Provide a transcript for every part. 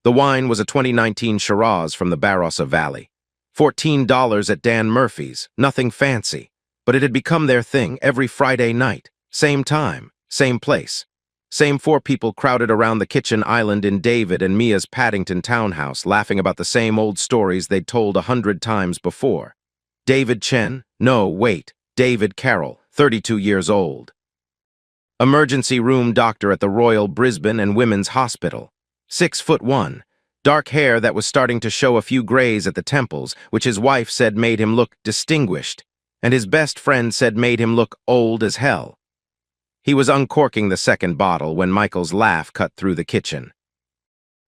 The wine was a 2019 Shiraz from the Barossa Valley. $14 at Dan Murphy's, nothing fancy. But it had become their thing every Friday night. Same time, same place. Same four people crowded around the kitchen island in David and Mia's Paddington townhouse, laughing about the same old stories they'd told 100 times before. David Chen? No, wait. David Carroll, 32 years old. Emergency room doctor at the Royal Brisbane and Women's Hospital. 6'1", dark hair that was starting to show a few grays at the temples, which his wife said made him look distinguished, and his best friend said made him look old as hell. He was uncorking the second bottle when Michael's laugh cut through the kitchen.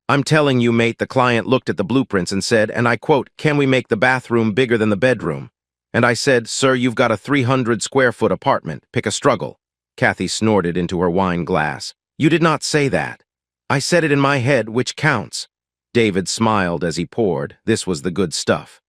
"I'm telling you, mate," the client looked at the blueprints and said, and I quote, "Can we make the bathroom bigger than the bedroom?" And I said, "Sir, you've got a 300-square-foot apartment. Pick a struggle." Kathy snorted into her wine glass. "You did not say that. I said it in my head, which counts." David smiled as he poured. This was the good stuff.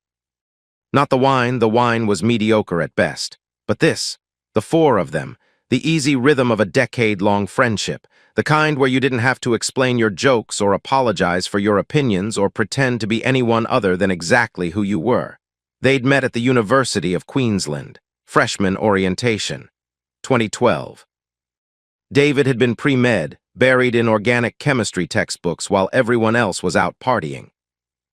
Not the wine was mediocre at best. But this, the four of them, the easy rhythm of a decade-long friendship, the kind where you didn't have to explain your jokes or apologize for your opinions or pretend to be anyone other than exactly who you were. They'd met at the University of Queensland, freshman orientation, 2012. David had been pre-med, buried in organic chemistry textbooks while everyone else was out partying.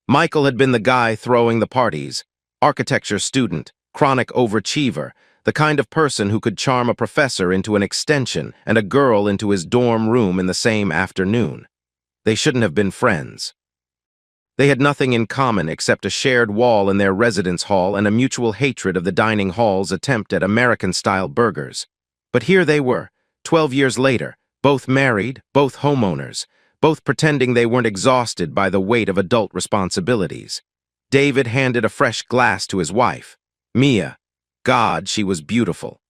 Michael had been the guy throwing the parties, architecture student, chronic overachiever, the kind of person who could charm a professor into an extension and a girl into his dorm room in the same afternoon. They shouldn't have been friends. They had nothing in common except a shared wall in their residence hall and a mutual hatred of the dining hall's attempt at American-style burgers. But here they were, 12 years later, both married, both homeowners, both pretending they weren't exhausted by the weight of adult responsibilities. David handed a fresh glass to his wife. Mia. God, she was beautiful.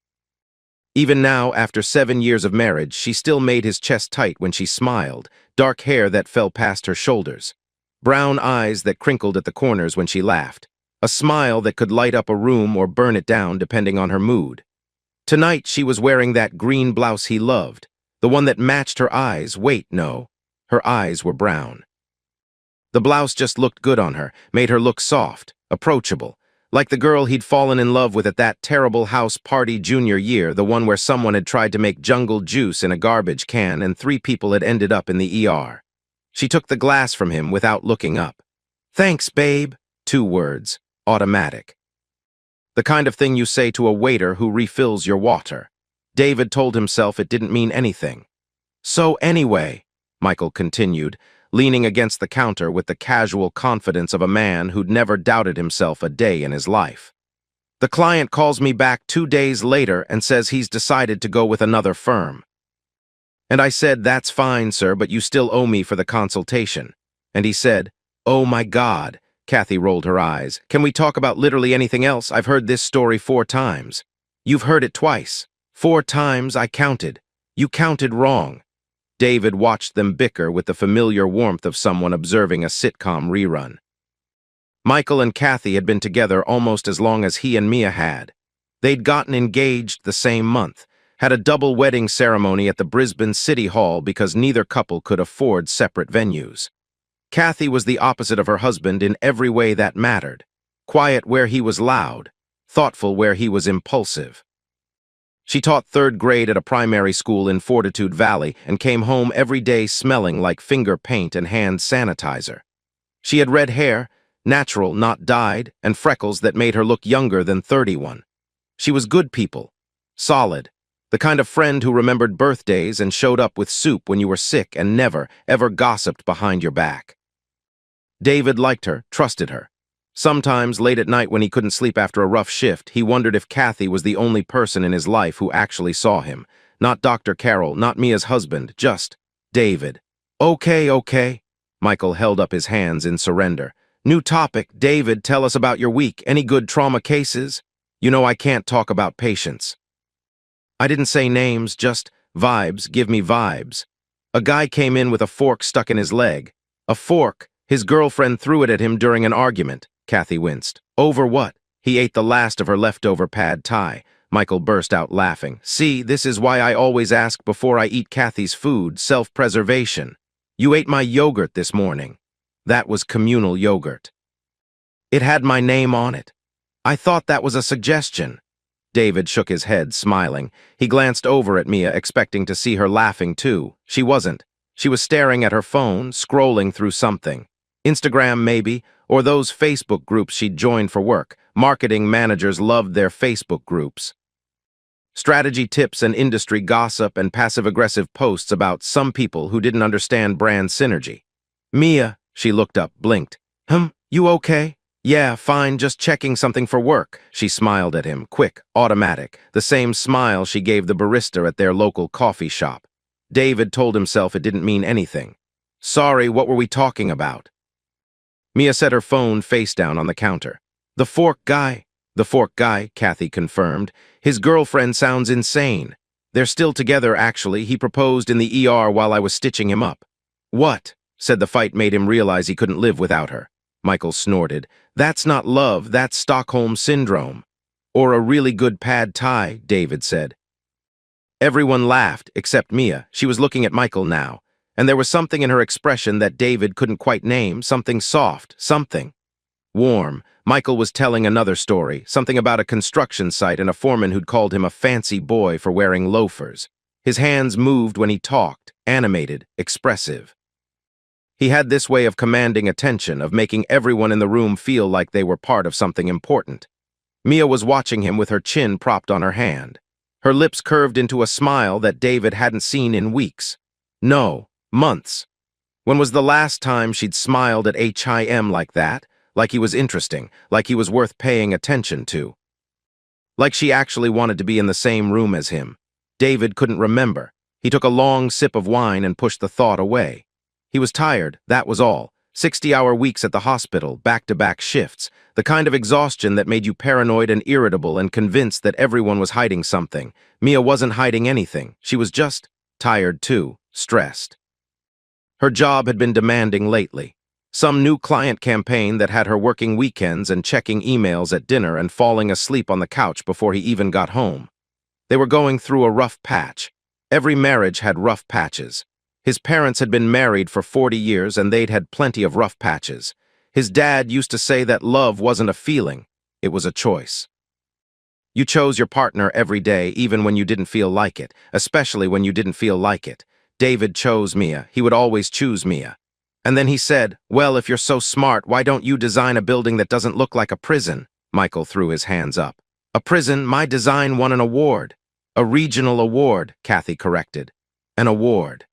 Even now, after 7 years of marriage, she still made his chest tight when she smiled, dark hair that fell past her shoulders, brown eyes that crinkled at the corners when she laughed, a smile that could light up a room or burn it down depending on her mood. Tonight, she was wearing that green blouse he loved, the one that matched her eyes. Wait, no, her eyes were brown. The blouse just looked good on her, made her look soft, approachable, like the girl he'd fallen in love with at that terrible house party junior year, the one where someone had tried to make jungle juice in a garbage can and 3 people had ended up in the ER. She took the glass from him without looking up. "Thanks, babe." 2 words, automatic. The kind of thing you say to a waiter who refills your water. David told himself it didn't mean anything. "So anyway," Michael continued, leaning against the counter with the casual confidence of a man who'd never doubted himself a day in his life. "The client calls me back 2 days later and says he's decided to go with another firm. And I said, 'That's fine, sir, but you still owe me for the consultation.' And he said, 'Oh my God,'" Kathy rolled her eyes, "can we talk about literally anything else? I've heard this story 4 times. You've heard it twice. 4 times, I counted. You counted wrong." David watched them bicker with the familiar warmth of someone observing a sitcom rerun. Michael and Kathy had been together almost as long as he and Mia had. They'd gotten engaged the same month, had a double wedding ceremony at the Brisbane City Hall because neither couple could afford separate venues. Kathy was the opposite of her husband in every way that mattered. Quiet where he was loud, thoughtful where he was impulsive. She taught 3rd grade at a primary school in Fortitude Valley and came home every day smelling like finger paint and hand sanitizer. She had red hair, natural, not dyed, and freckles that made her look younger than 31. She was good people, solid, the kind of friend who remembered birthdays and showed up with soup when you were sick and never, ever gossiped behind your back. David liked her, trusted her. Sometimes, late at night when he couldn't sleep after a rough shift, he wondered if Kathy was the only person in his life who actually saw him. Not Dr. Carroll, not Mia's husband, just David. Okay. Michael held up his hands in surrender. "New topic. David, tell us about your week. Any good trauma cases? You know I can't talk about patients." "I didn't say names, just vibes. Give me vibes." A guy came in with a fork stuck in his leg. A fork. His girlfriend threw it at him during an argument. Kathy winced. "Over what?" "He ate the last of her leftover pad thai." Michael burst out laughing. "See, this is why I always ask before I eat Kathy's food, self-preservation. You ate my yogurt this morning." That was communal yogurt. It had my name on it. I thought that was a suggestion. David shook his head, smiling. He glanced over at Mia, expecting to see her laughing too. She wasn't. She was staring at her phone, scrolling through something. Instagram, maybe, or those Facebook groups she'd joined for work. Marketing managers loved their Facebook groups. Strategy tips and industry gossip and passive-aggressive posts about some people who didn't understand brand synergy. Mia, she looked up, blinked. You okay? Yeah, fine, just checking something for work. She smiled at him, quick, automatic, the same smile she gave the barista at their local coffee shop. David told himself it didn't mean anything. Sorry, what were we talking about? Mia set her phone face down on the counter. The fork guy. The fork guy, Kathy confirmed. His girlfriend sounds insane. They're still together, actually. He proposed in the ER while I was stitching him up. What? Said the fight made him realize he couldn't live without her. Michael snorted. That's not love, that's Stockholm Syndrome. Or a really good pad thai, David said. Everyone laughed, except Mia. She was looking at Michael now, and there was something in her expression that David couldn't quite name, something soft, something warm. Michael was telling another story, something about a construction site and a foreman who'd called him a fancy boy for wearing loafers. His hands moved when he talked, animated, expressive. He had this way of commanding attention, of making everyone in the room feel like they were part of something important. Mia was watching him with her chin propped on her hand. Her lips curved into a smile that David hadn't seen in weeks. No, months. When was the last time she'd smiled at him like that? Like he was interesting, like he was worth paying attention to. Like she actually wanted to be in the same room as him. David couldn't remember. He took a long sip of wine and pushed the thought away. He was tired, that was all. 60-hour weeks at the hospital, back-to-back shifts, the kind of exhaustion that made you paranoid and irritable and convinced that everyone was hiding something. Mia wasn't hiding anything. She was just tired too, stressed. Her job had been demanding lately. Some new client campaign that had her working weekends and checking emails at dinner and falling asleep on the couch before he even got home. They were going through a rough patch. Every marriage had rough patches. His parents had been married for 40 years and they'd had plenty of rough patches. His dad used to say that love wasn't a feeling, it was a choice. You chose your partner every day, even when you didn't feel like it, especially when you didn't feel like it. David chose Mia. He would always choose Mia. And then he said, well, if you're so smart, why don't you design a building that doesn't look like a prison? Michael threw his hands up. A prison? My design won an award. A regional award, Kathy corrected. An award.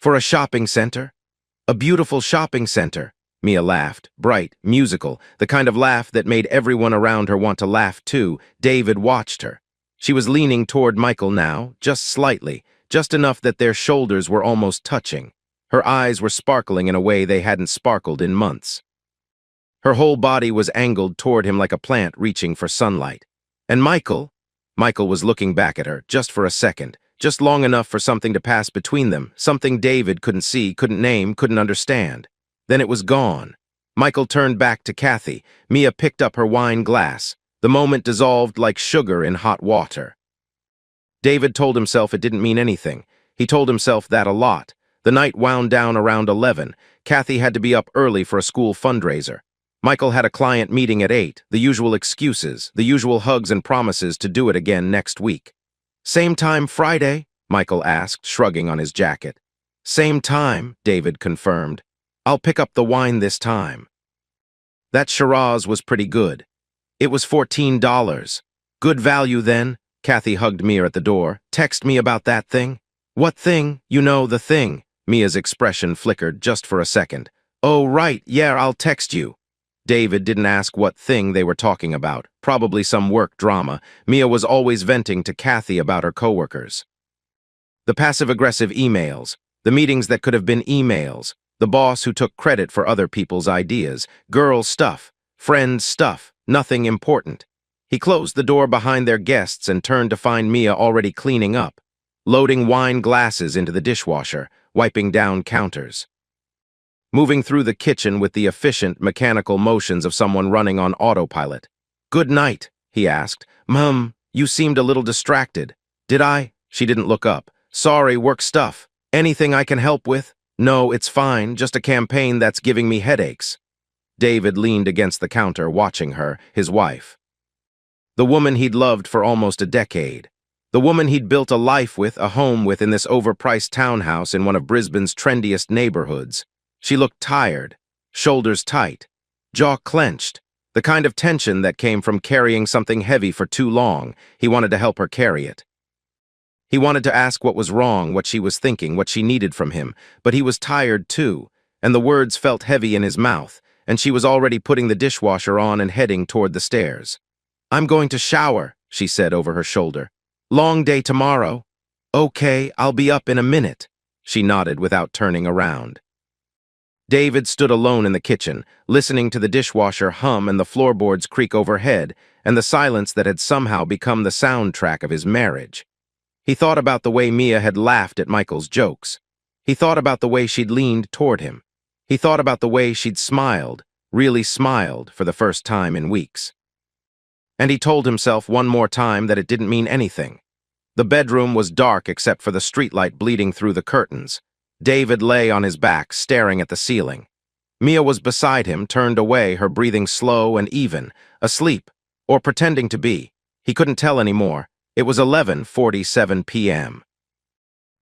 For a shopping center? A beautiful shopping center. Mia laughed, bright, musical, the kind of laugh that made everyone around her want to laugh too. David watched her. She was leaning toward Michael now, just slightly, just enough that their shoulders were almost touching. Her eyes were sparkling in a way they hadn't sparkled in months. Her whole body was angled toward him like a plant reaching for sunlight. And Michael was looking back at her, just for a second, just long enough for something to pass between them, something David couldn't see, couldn't name, couldn't understand. Then it was gone. Michael turned back to Kathy. Mia picked up her wine glass. The moment dissolved like sugar in hot water. David told himself it didn't mean anything. He told himself that a lot. The night wound down around 11. Kathy had to be up early for a school fundraiser. Michael had a client meeting at 8, the usual excuses, the usual hugs and promises to do it again next week. Same time Friday? Michael asked, shrugging on his jacket. Same time, David confirmed. I'll pick up the wine this time. That Shiraz was pretty good. It was $14. Good value then. Kathy hugged Mia at the door. Text me about that thing. What thing? You know, the thing. Mia's expression flickered just for a second. Oh, right, yeah, I'll text you. David didn't ask what thing they were talking about, probably some work drama. Mia was always venting to Kathy about her coworkers. The passive-aggressive emails, the meetings that could have been emails, the boss who took credit for other people's ideas, girl stuff, friend stuff, nothing important. He closed the door behind their guests and turned to find Mia already cleaning up, loading wine glasses into the dishwasher, wiping down counters. Moving through the kitchen with the efficient, mechanical motions of someone running on autopilot. Good night, he asked. You seemed a little distracted. Did I? She didn't look up. Sorry, work stuff. Anything I can help with? No, it's fine, just a campaign that's giving me headaches. David leaned against the counter, watching her, his wife. The woman he'd loved for almost a decade. The woman he'd built a life with, a home with in this overpriced townhouse in one of Brisbane's trendiest neighborhoods. She looked tired, shoulders tight, jaw clenched, the kind of tension that came from carrying something heavy for too long. He wanted to help her carry it. He wanted to ask what was wrong, what she was thinking, what she needed from him, but he was tired too, and the words felt heavy in his mouth, and she was already putting the dishwasher on and heading toward the stairs. "I'm going to shower," she said over her shoulder. "Long day tomorrow." "Okay, I'll be up in a minute," she nodded without turning around. David stood alone in the kitchen, listening to the dishwasher hum and the floorboards creak overhead, and the silence that had somehow become the soundtrack of his marriage. He thought about the way Mia had laughed at Michael's jokes. He thought about the way she'd leaned toward him. He thought about the way she'd smiled, really smiled, for the first time in weeks. And he told himself one more time that it didn't mean anything. The bedroom was dark except for the streetlight bleeding through the curtains. David lay on his back, staring at the ceiling. Mia was beside him, turned away, her breathing slow and even, asleep, or pretending to be. He couldn't tell anymore. It was 11:47 p.m.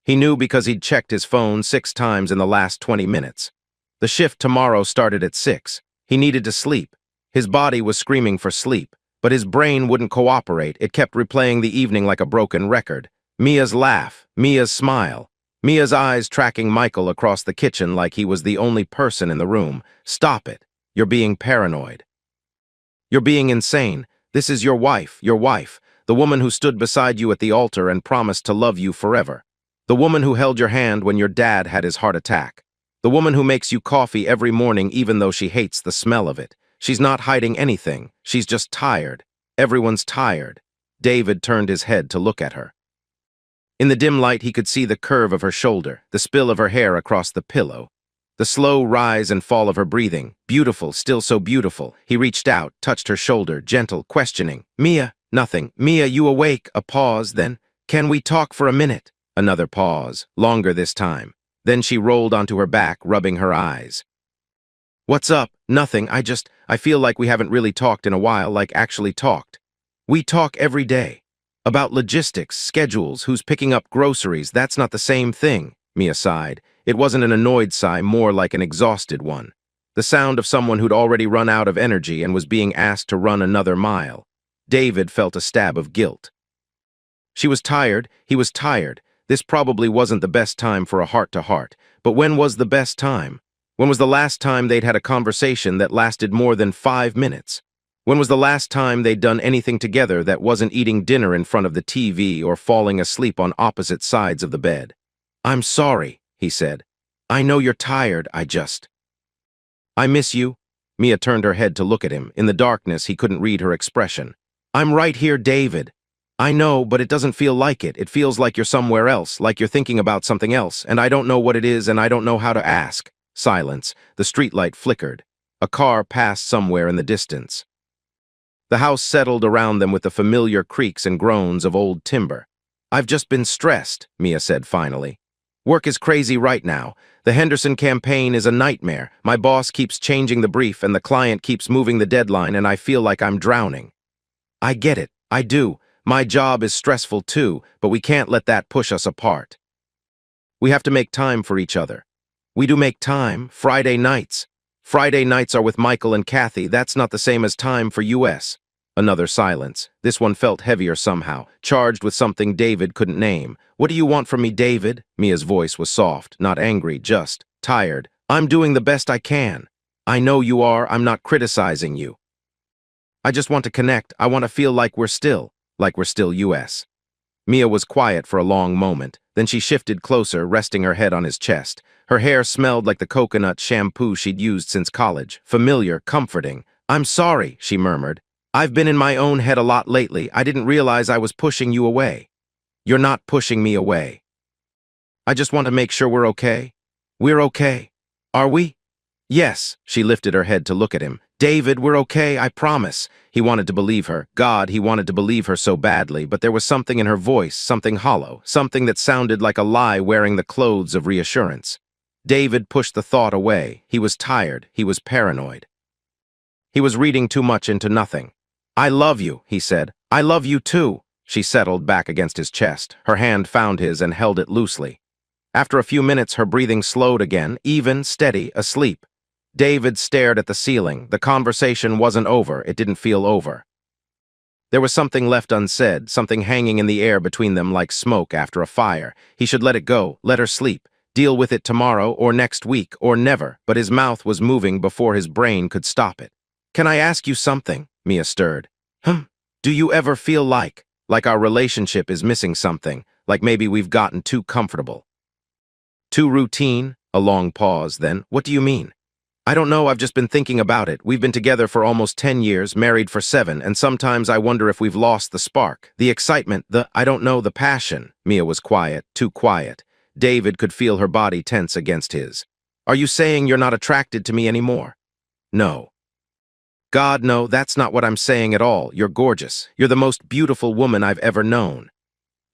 He knew because he'd checked his phone 6 times in the last 20 minutes. The shift tomorrow started at 6. He needed to sleep. His body was screaming for sleep, but his brain wouldn't cooperate. It kept replaying the evening like a broken record. Mia's laugh, Mia's smile, Mia's eyes tracking Michael across the kitchen like he was the only person in the room. "Stop it. You're being paranoid. You're being insane. This is your wife, the woman who stood beside you at the altar and promised to love you forever. The woman who held your hand when your dad had his heart attack. The woman who makes you coffee every morning even though she hates the smell of it. She's not hiding anything. She's just tired. Everyone's tired." David turned his head to look at her. In the dim light, he could see the curve of her shoulder, the spill of her hair across the pillow, the slow rise and fall of her breathing. Beautiful, still so beautiful. He reached out, touched her shoulder, gentle, questioning. "Mia." "Nothing." "Mia, you awake?" A pause, then, "Can we talk for a minute?" Another pause, longer this time. Then she rolled onto her back, rubbing her eyes. "What's up?" "Nothing. I feel like we haven't really talked in a while, like actually talked. We talk every day. About logistics, schedules, who's picking up groceries. That's not the same thing." Mia sighed. It wasn't an annoyed sigh, more like an exhausted one. The sound of someone who'd already run out of energy and was being asked to run another mile. David felt a stab of guilt. She was tired, he was tired. This probably wasn't the best time for a heart-to-heart, but when was the best time? When was the last time they'd had a conversation that lasted more than 5 minutes? When was the last time they'd done anything together that wasn't eating dinner in front of the TV or falling asleep on opposite sides of the bed? "I'm sorry," he said. "I know you're tired, I miss you." Mia turned her head to look at him. In the darkness, he couldn't read her expression. "I'm right here, David." "I know, but it doesn't feel like it. It feels like you're somewhere else, like you're thinking about something else, and I don't know what it is, and I don't know how to ask." Silence. The streetlight flickered. A car passed somewhere in the distance. The house settled around them with the familiar creaks and groans of old timber. "I've just been stressed," Mia said finally. "Work is crazy right now. The Henderson campaign is a nightmare. My boss keeps changing the brief and the client keeps moving the deadline, and I feel like I'm drowning." "I get it. I do. My job is stressful too, but we can't let that push us apart. We have to make time for each other. We do make time. Friday nights. Friday nights are with Michael and Kathy. That's not the same as time for US." Another silence. This one felt heavier somehow, charged with something David couldn't name. "What do you want from me, David?" Mia's voice was soft, not angry, just tired. "I'm doing the best I can. I know you are. I'm not criticizing you. I just want to connect. I want to feel like we're still US." Mia was quiet for a long moment. Then she shifted closer, resting her head on his chest. Her hair smelled like the coconut shampoo she'd used since college. Familiar, comforting. "I'm sorry," she murmured. "I've been in my own head a lot lately. I didn't realize I was pushing you away." "You're not pushing me away. I just want to make sure we're okay." "We're okay. Are we?" "Yes." She lifted her head to look at him. "David, we're okay, I promise." He wanted to believe her. God, he wanted to believe her so badly, but there was something in her voice, something hollow, something that sounded like a lie wearing the clothes of reassurance. David pushed the thought away. He was tired. He was paranoid. He was reading too much into nothing. "I love you," he said. "I love you too." She settled back against his chest. Her hand found his and held it loosely. After a few minutes, her breathing slowed again, even, steady, asleep. David stared at the ceiling. The conversation wasn't over. It didn't feel over. There was something left unsaid, something hanging in the air between them like smoke after a fire. He should let it go, let her sleep, deal with it tomorrow or next week or never, but his mouth was moving before his brain could stop it. "Can I ask you something?" Mia stirred. Do you ever feel like our relationship is missing something, like maybe we've gotten too comfortable? Too routine? A long pause, then. "What do you mean?" "I don't know, I've just been thinking about it. We've been together for almost 10 years, married for 7, and sometimes I wonder if we've lost the spark, the excitement, I don't know, the passion." Mia was quiet, too quiet. David could feel her body tense against his. "Are you saying you're not attracted to me anymore?" "No." "God, no, that's not what I'm saying at all. You're gorgeous. You're the most beautiful woman I've ever known."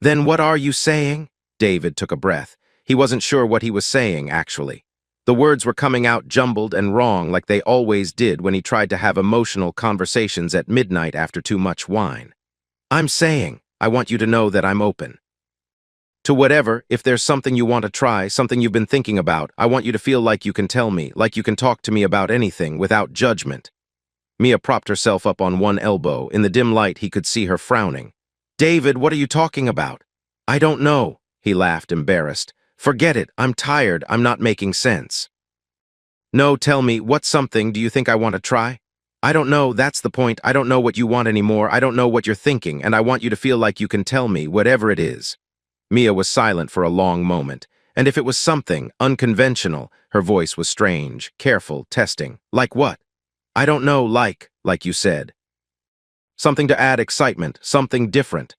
"Then what are you saying?" David took a breath. He wasn't sure what he was saying, actually. The words were coming out jumbled and wrong like they always did when he tried to have emotional conversations at midnight after too much wine. "I'm saying, I want you to know that I'm open to whatever. If there's something you want to try, something you've been thinking about, I want you to feel like you can tell me, like you can talk to me about anything without judgment." Mia propped herself up on one elbow. In the dim light, he could see her frowning. "David, what are you talking about?" "I don't know," he laughed, embarrassed. "Forget it. I'm tired. I'm not making sense." "No, tell me, what something do you think I want to try?" "I don't know, that's the point. I don't know what you want anymore. I don't know what you're thinking, and I want you to feel like you can tell me, whatever it is." Mia was silent for a long moment, and if it was something unconventional, her voice was strange, careful, testing. "Like what?" "I don't know, like you said. Something to add excitement, something different."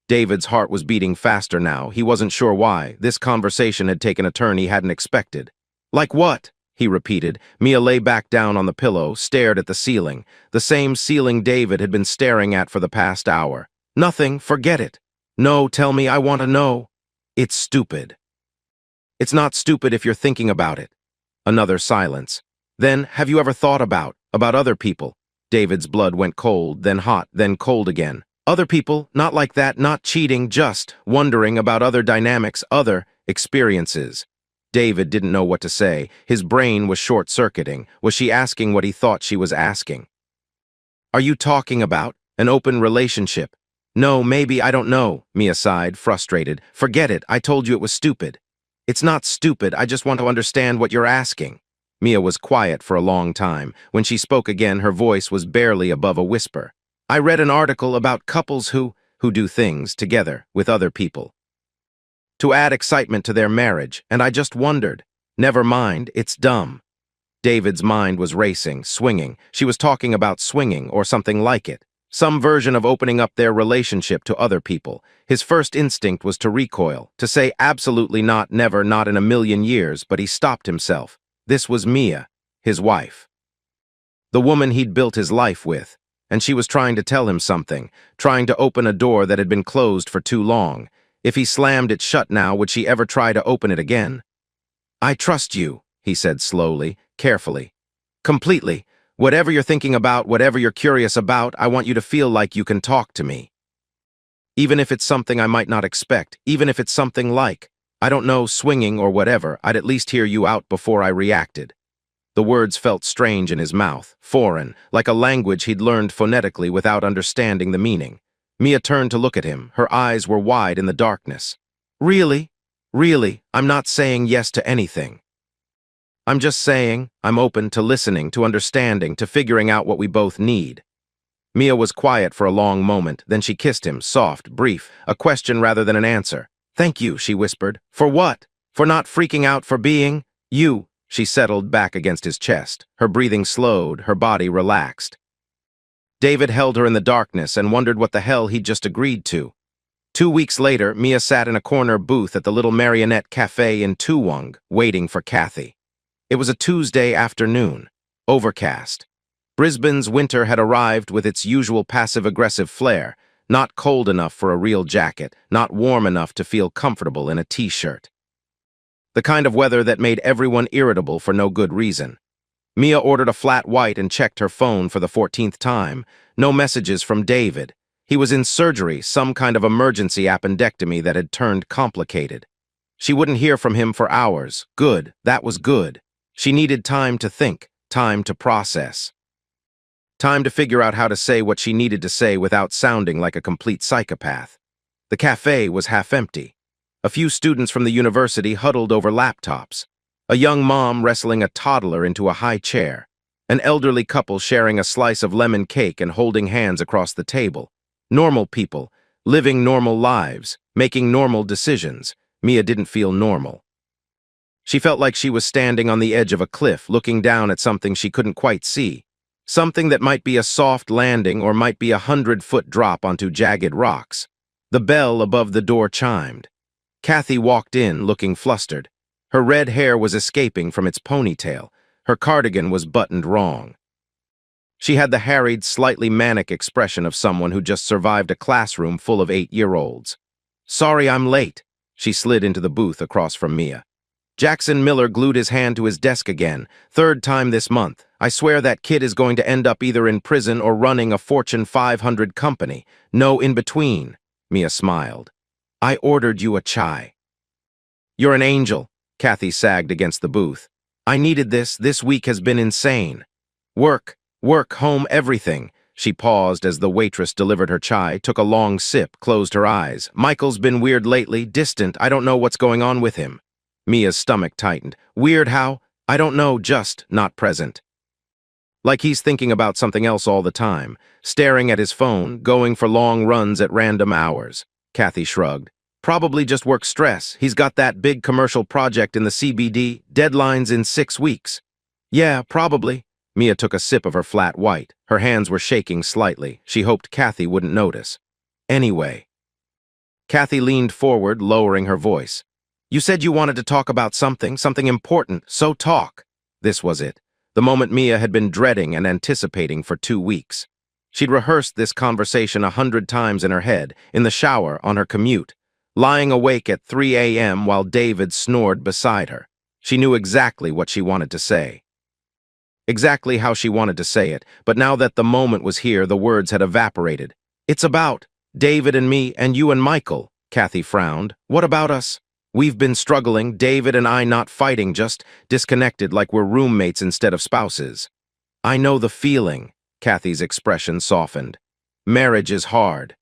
David's heart was beating faster now. He wasn't sure why. This conversation had taken a turn he hadn't expected. "Like what?" he repeated. Mia lay back down on the pillow, stared at the ceiling, the same ceiling David had been staring at for the past hour. "Nothing, forget it." "No, tell me, I want to know." "It's stupid." "It's not stupid if you're thinking about it." Another silence. "Then, have you ever thought about other people?" David's blood went cold, then hot, then cold again. "Other people, not like that, not cheating, just wondering about other dynamics, other experiences." David didn't know what to say. His brain was short-circuiting. Was she asking what he thought she was asking? "Are you talking about an open relationship?" "No, maybe, I don't know," Mia sighed, frustrated. "Forget it, I told you it was stupid." "It's not stupid, I just want to understand what you're asking." Mia was quiet for a long time. When she spoke again, her voice was barely above a whisper. "I read an article about couples who do things together with other people to add excitement to their marriage, and I just wondered." "Never mind, it's dumb." David's mind was racing, swinging. She was talking about swinging or something like it. Some version of opening up their relationship to other people. His first instinct was to recoil, to say absolutely not, never, not in a million years, but he stopped himself. This was Mia, his wife. The woman he'd built his life with, and she was trying to tell him something, trying to open a door that had been closed for too long. If he slammed it shut now, would she ever try to open it again? "I trust you," he said slowly, carefully. "Completely. Whatever you're thinking about, whatever you're curious about, I want you to feel like you can talk to me. Even if it's something I might not expect, even if it's something like, I don't know, swinging or whatever, I'd at least hear you out before I reacted." The words felt strange in his mouth, foreign, like a language he'd learned phonetically without understanding the meaning. Mia turned to look at him. Her eyes were wide in the darkness. "Really? Really, I'm not saying yes to anything. I'm just saying I'm open to listening, to understanding, to figuring out what we both need." Mia was quiet for a long moment, then she kissed him, soft, brief, a question rather than an answer. "Thank you," she whispered. "For what? For not freaking out, for being you." She settled back against his chest. Her breathing slowed, her body relaxed. David held her in the darkness and wondered what the hell he'd just agreed to. 2 weeks later, Mia sat in a corner booth at the Little Marionette Cafe in Toowong, waiting for Kathy. It was a Tuesday afternoon, overcast. Brisbane's winter had arrived with its usual passive-aggressive flair, not cold enough for a real jacket, not warm enough to feel comfortable in a t-shirt. The kind of weather that made everyone irritable for no good reason. Mia ordered a flat white and checked her phone for the 14th time. No messages from David. He was in surgery, some kind of emergency appendectomy that had turned complicated. She wouldn't hear from him for hours. Good, that was good. She needed time to think, time to process. Time to figure out how to say what she needed to say without sounding like a complete psychopath. The cafe was half empty. A few students from the university huddled over laptops. A young mom wrestling a toddler into a high chair. An elderly couple sharing a slice of lemon cake and holding hands across the table. Normal people, living normal lives, making normal decisions. Mia didn't feel normal. She felt like she was standing on the edge of a cliff, looking down at something she couldn't quite see. Something that might be a soft landing or might be a 100-foot drop onto jagged rocks. The bell above the door chimed. Kathy walked in, looking flustered. Her red hair was escaping from its ponytail. Her cardigan was buttoned wrong. She had the harried, slightly manic expression of someone who just survived a classroom full of 8-year-olds. "Sorry I'm late." She slid into the booth across from Mia. Jackson Miller glued his hand to his desk again. "Third time this month. I swear that kid is going to end up either in prison or running a Fortune 500 company. No in between." Mia smiled. "I ordered you a chai." "You're an angel." Kathy sagged against the booth. "I needed this. This week has been insane. Work, home, everything." She paused as the waitress delivered her chai, took a long sip, closed her eyes. "Michael's been weird lately, distant. I don't know what's going on with him." Mia's stomach tightened. "Weird how?" "I don't know, just not present. Like he's thinking about something else all the time, staring at his phone, going for long runs at random hours." Kathy shrugged. "Probably just work stress. He's got that big commercial project in the CBD, deadlines in 6 weeks." "Yeah, probably." Mia took a sip of her flat white. Her hands were shaking slightly. She hoped Kathy wouldn't notice. "Anyway." Kathy leaned forward, lowering her voice. "You said you wanted to talk about something important, so talk." This was it. The moment Mia had been dreading and anticipating for 2 weeks. She'd rehearsed this conversation 100 times in her head, in the shower, on her commute, lying awake at 3 a.m. while David snored beside her. She knew exactly what she wanted to say. Exactly how she wanted to say it, but now that the moment was here, the words had evaporated. "It's about David and me and you and Michael." Kathy frowned. "What about us? We've been struggling, David and I, not fighting, just disconnected like we're roommates instead of spouses." "I know the feeling." Kathy's expression softened. "Marriage is hard.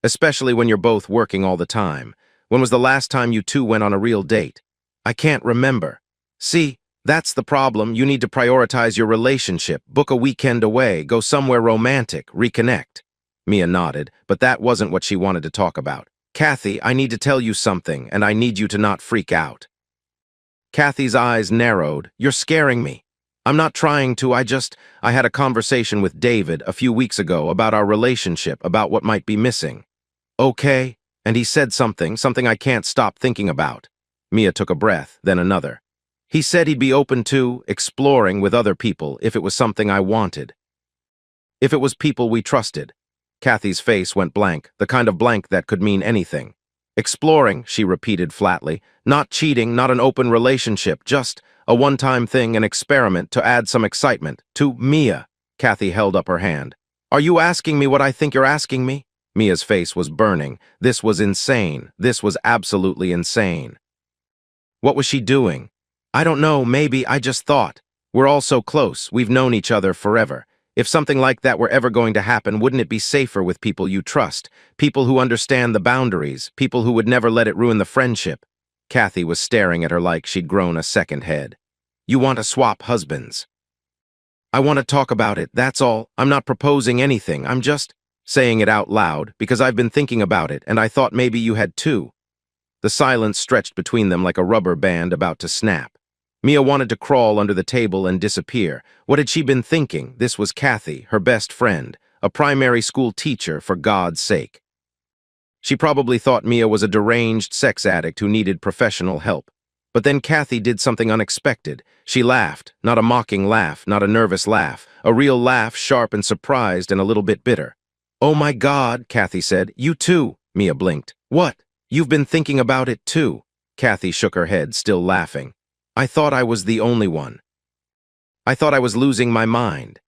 Especially when you're both working all the time. When was the last time you two went on a real date?" "I can't remember." "See, that's the problem. You need to prioritize your relationship, book a weekend away, go somewhere romantic, reconnect." Mia nodded, but that wasn't what she wanted to talk about. "Kathy, I need to tell you something, and I need you to not freak out." Kathy's eyes narrowed. "You're scaring me." "I'm not trying to, I had a conversation with David a few weeks ago about our relationship, about what might be missing." "Okay." "And he said something I can't stop thinking about." Mia took a breath, then another. "He said he'd be open to exploring with other people if it was something I wanted. If it was people we trusted." Kathy's face went blank, the kind of blank that could mean anything. "Exploring," she repeated flatly. "Not cheating, not an open relationship, just a one-time thing, an experiment to add some excitement. To Mia." Kathy held up her hand. "Are you asking me what I think you're asking me?" Mia's face was burning. This was insane. This was absolutely insane. What was she doing? "I don't know, maybe, I just thought. We're all so close, we've known each other forever. If something like that were ever going to happen, wouldn't it be safer with people you trust? People who understand the boundaries, people who would never let it ruin the friendship." Kathy was staring at her like she'd grown a second head. "You want to swap husbands?" "I want to talk about it, that's all. I'm not proposing anything, I'm just saying it out loud, because I've been thinking about it, and I thought maybe you had too." The silence stretched between them like a rubber band about to snap. Mia wanted to crawl under the table and disappear. What had she been thinking? This was Kathy, her best friend, a primary school teacher, for God's sake. She probably thought Mia was a deranged sex addict who needed professional help. But then Kathy did something unexpected. She laughed, not a mocking laugh, not a nervous laugh, a real laugh, sharp and surprised and a little bit bitter. "Oh my God," Kathy said. "You too." Mia blinked. "What? You've been thinking about it too." Kathy shook her head, still laughing. I thought I was the only one. I thought I was losing my mind.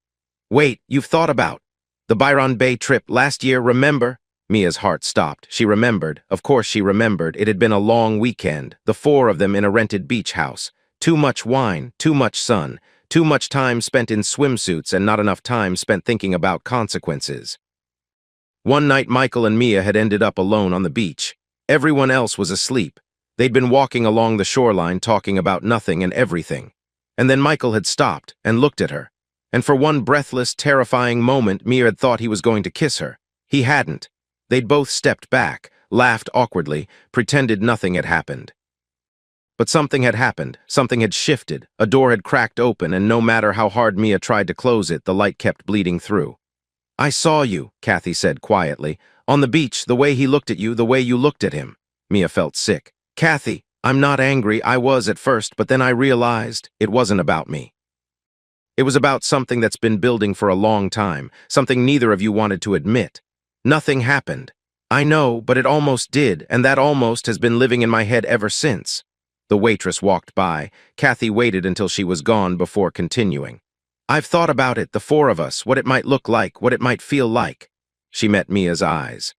Wait, you've thought about the Byron Bay trip last year, remember? Mia's heart stopped. She remembered. Of course she remembered. It had been a long weekend, the four of them in a rented beach house. Too much wine, too much sun, too much time spent in swimsuits and not enough time spent thinking about consequences. One night Michael and Mia had ended up alone on the beach. Everyone else was asleep. They'd been walking along the shoreline talking about nothing and everything. And then Michael had stopped and looked at her. And for one breathless, terrifying moment, Mia had thought he was going to kiss her. He hadn't. They'd both stepped back, laughed awkwardly, pretended nothing had happened. But something had happened. Something had shifted. A door had cracked open, and no matter how hard Mia tried to close it, the light kept bleeding through. I saw you, Kathy said quietly. On the beach, the way he looked at you, the way you looked at him. Mia felt sick. Kathy, I'm not angry. I was at first, but then I realized it wasn't about me. It was about something that's been building for a long time, something neither of you wanted to admit. Nothing happened. I know, but it almost did, and that almost has been living in my head ever since. The waitress walked by. Kathy waited until she was gone before continuing. I've thought about it, the four of us, what it might look like, what it might feel like. She met Mia's eyes.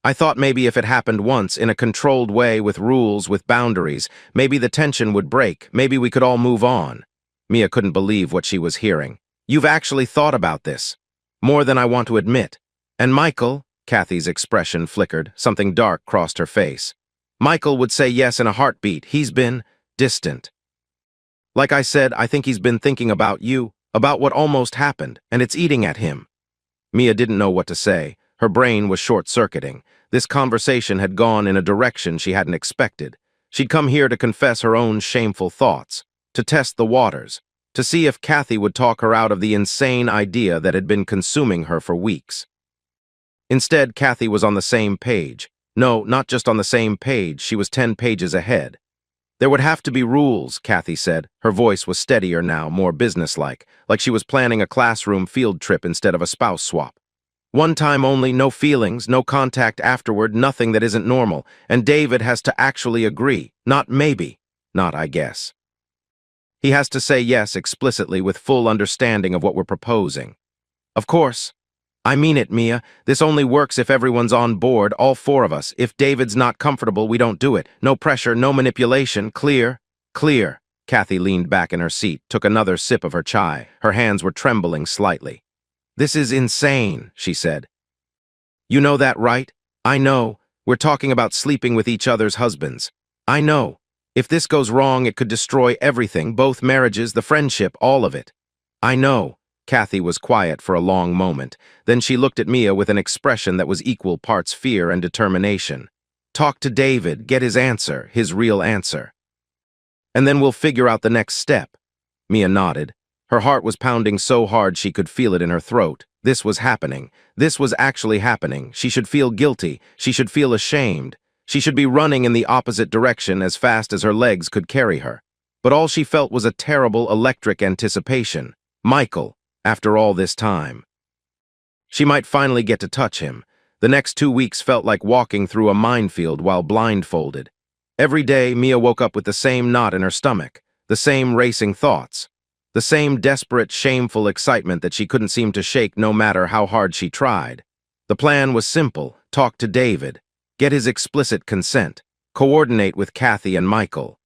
I thought maybe if it happened once, in a controlled way, with rules, with boundaries, maybe the tension would break, maybe we could all move on. Mia couldn't believe what she was hearing. You've actually thought about this. More than I want to admit. And Michael, Kathy's expression flickered, something dark crossed her face. Michael would say yes in a heartbeat. He's been distant. Like I said, I think he's been thinking about you, about what almost happened, and it's eating at him. Mia didn't know what to say. Her brain was short-circuiting. This conversation had gone in a direction she hadn't expected. She'd come here to confess her own shameful thoughts, to test the waters, to see if Kathy would talk her out of the insane idea that had been consuming her for weeks. Instead, Kathy was on the same page. No, not just on the same page, she was 10 pages ahead. There would have to be rules, Kathy said. Her voice was steadier now, more businesslike, like she was planning a classroom field trip instead of a spouse swap. One time only, no feelings, no contact afterward, nothing that isn't normal, and David has to actually agree, not maybe, not I guess. He has to say yes explicitly with full understanding of what we're proposing. Of course. I mean it, Mia. This only works if everyone's on board, all four of us. If David's not comfortable, we don't do it. No pressure, no manipulation. Clear? Clear. Kathy leaned back in her seat, took another sip of her chai. Her hands were trembling slightly. This is insane, she said. You know that, right? I know. We're talking about sleeping with each other's husbands. I know. If this goes wrong, it could destroy everything, both marriages, the friendship, all of it. I know. Kathy was quiet for a long moment. Then she looked at Mia with an expression that was equal parts fear and determination. Talk to David, get his answer, his real answer. And then we'll figure out the next step. Mia nodded. Her heart was pounding so hard she could feel it in her throat. This was happening. This was actually happening. She should feel guilty. She should feel ashamed. She should be running in the opposite direction as fast as her legs could carry her. But all she felt was a terrible electric anticipation. Michael, after all this time. She might finally get to touch him. The next 2 weeks felt like walking through a minefield while blindfolded. Every day, Mia woke up with the same knot in her stomach, the same racing thoughts, the same desperate, shameful excitement that she couldn't seem to shake no matter how hard she tried. The plan was simple: talk to David, get his explicit consent, coordinate with Kathy and Michael.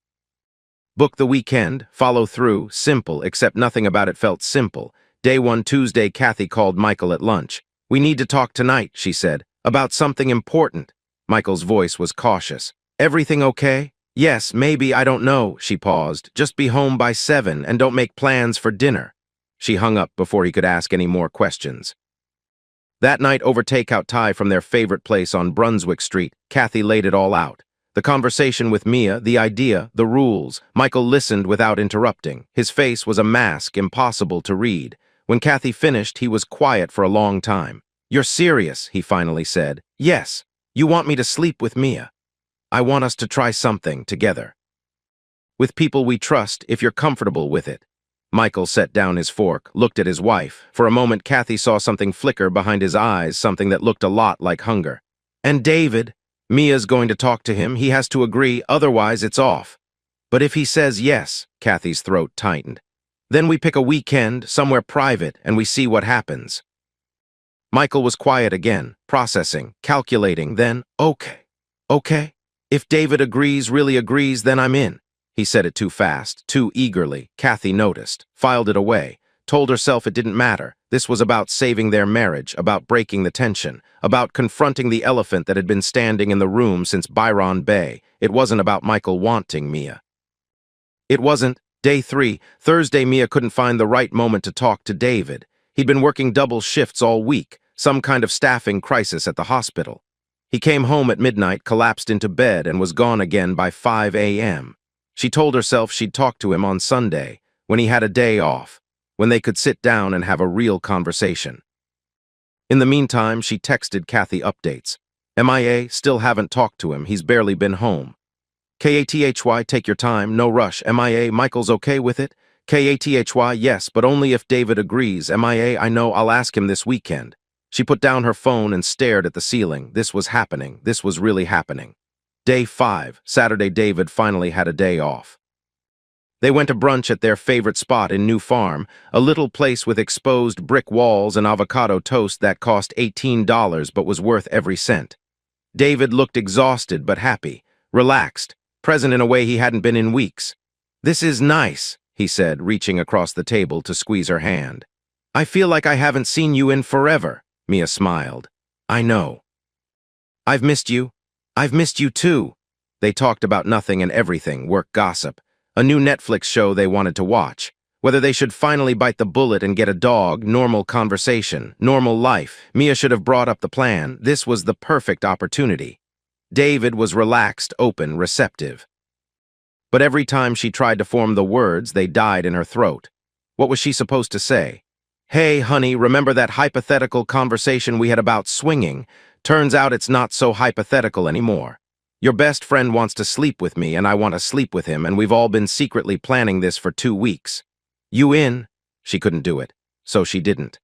Book the weekend, follow through, simple, except nothing about it felt simple. Day 1, Tuesday, Kathy called Michael at lunch. We need to talk tonight, she said, about something important. Michael's voice was cautious. Everything okay? Yes, maybe, I don't know, she paused. Just be home by 7 and don't make plans for dinner. She hung up before he could ask any more questions. That night, over takeout Thai from their favorite place on Brunswick Street, Kathy laid it all out. The conversation with Mia, the idea, the rules. Michael listened without interrupting. His face was a mask, impossible to read. When Kathy finished, he was quiet for a long time. You're serious, he finally said. Yes. You want me to sleep with Mia. I want us to try something together. With people we trust, if you're comfortable with it. Michael set down his fork, looked at his wife. For a moment, Kathy saw something flicker behind his eyes, something that looked a lot like hunger. And David, Mia's going to talk to him, he has to agree, otherwise it's off. But if he says yes, Kathy's throat tightened. Then we pick a weekend, somewhere private, and we see what happens. Michael was quiet again, processing, calculating, then, okay. If David agrees, really agrees, then I'm in. He said it too fast, too eagerly. Kathy noticed, filed it away, told herself it didn't matter. This was about saving their marriage, about breaking the tension, about confronting the elephant that had been standing in the room since Byron Bay. It wasn't about Michael wanting Mia. It wasn't. Day 3, Thursday, Mia couldn't find the right moment to talk to David. He'd been working double shifts all week, some kind of staffing crisis at the hospital. He came home at midnight, collapsed into bed, and was gone again by 5 a.m. She told herself she'd talk to him on Sunday, when he had a day off, when they could sit down and have a real conversation. In the meantime, she texted Kathy updates. MIA, still haven't talked to him, he's barely been home. KATHY, take your time, no rush. MIA, Michael's okay with it? KATHY, yes, but only if David agrees. MIA, I know, I'll ask him this weekend. She put down her phone and stared at the ceiling. This was happening. This was really happening. Day 5, Saturday, David finally had a day off. They went to brunch at their favorite spot in New Farm, a little place with exposed brick walls and avocado toast that cost $18 but was worth every cent. David looked exhausted but happy, relaxed, present in a way he hadn't been in weeks. This is nice, he said, reaching across the table to squeeze her hand. I feel like I haven't seen you in forever, Mia smiled. I know. I've missed you. I've missed you too. They talked about nothing and everything, work gossip, a new Netflix show they wanted to watch, whether they should finally bite the bullet and get a dog, normal conversation, normal life. Mia should have brought up the plan. This was the perfect opportunity. David was relaxed, open, receptive. But every time she tried to form the words, they died in her throat. What was she supposed to say? Hey, honey, remember that hypothetical conversation we had about swinging? Turns out it's not so hypothetical anymore. Your best friend wants to sleep with me, and I want to sleep with him, and we've all been secretly planning this for 2 weeks. You in? She couldn't do it, so she didn't.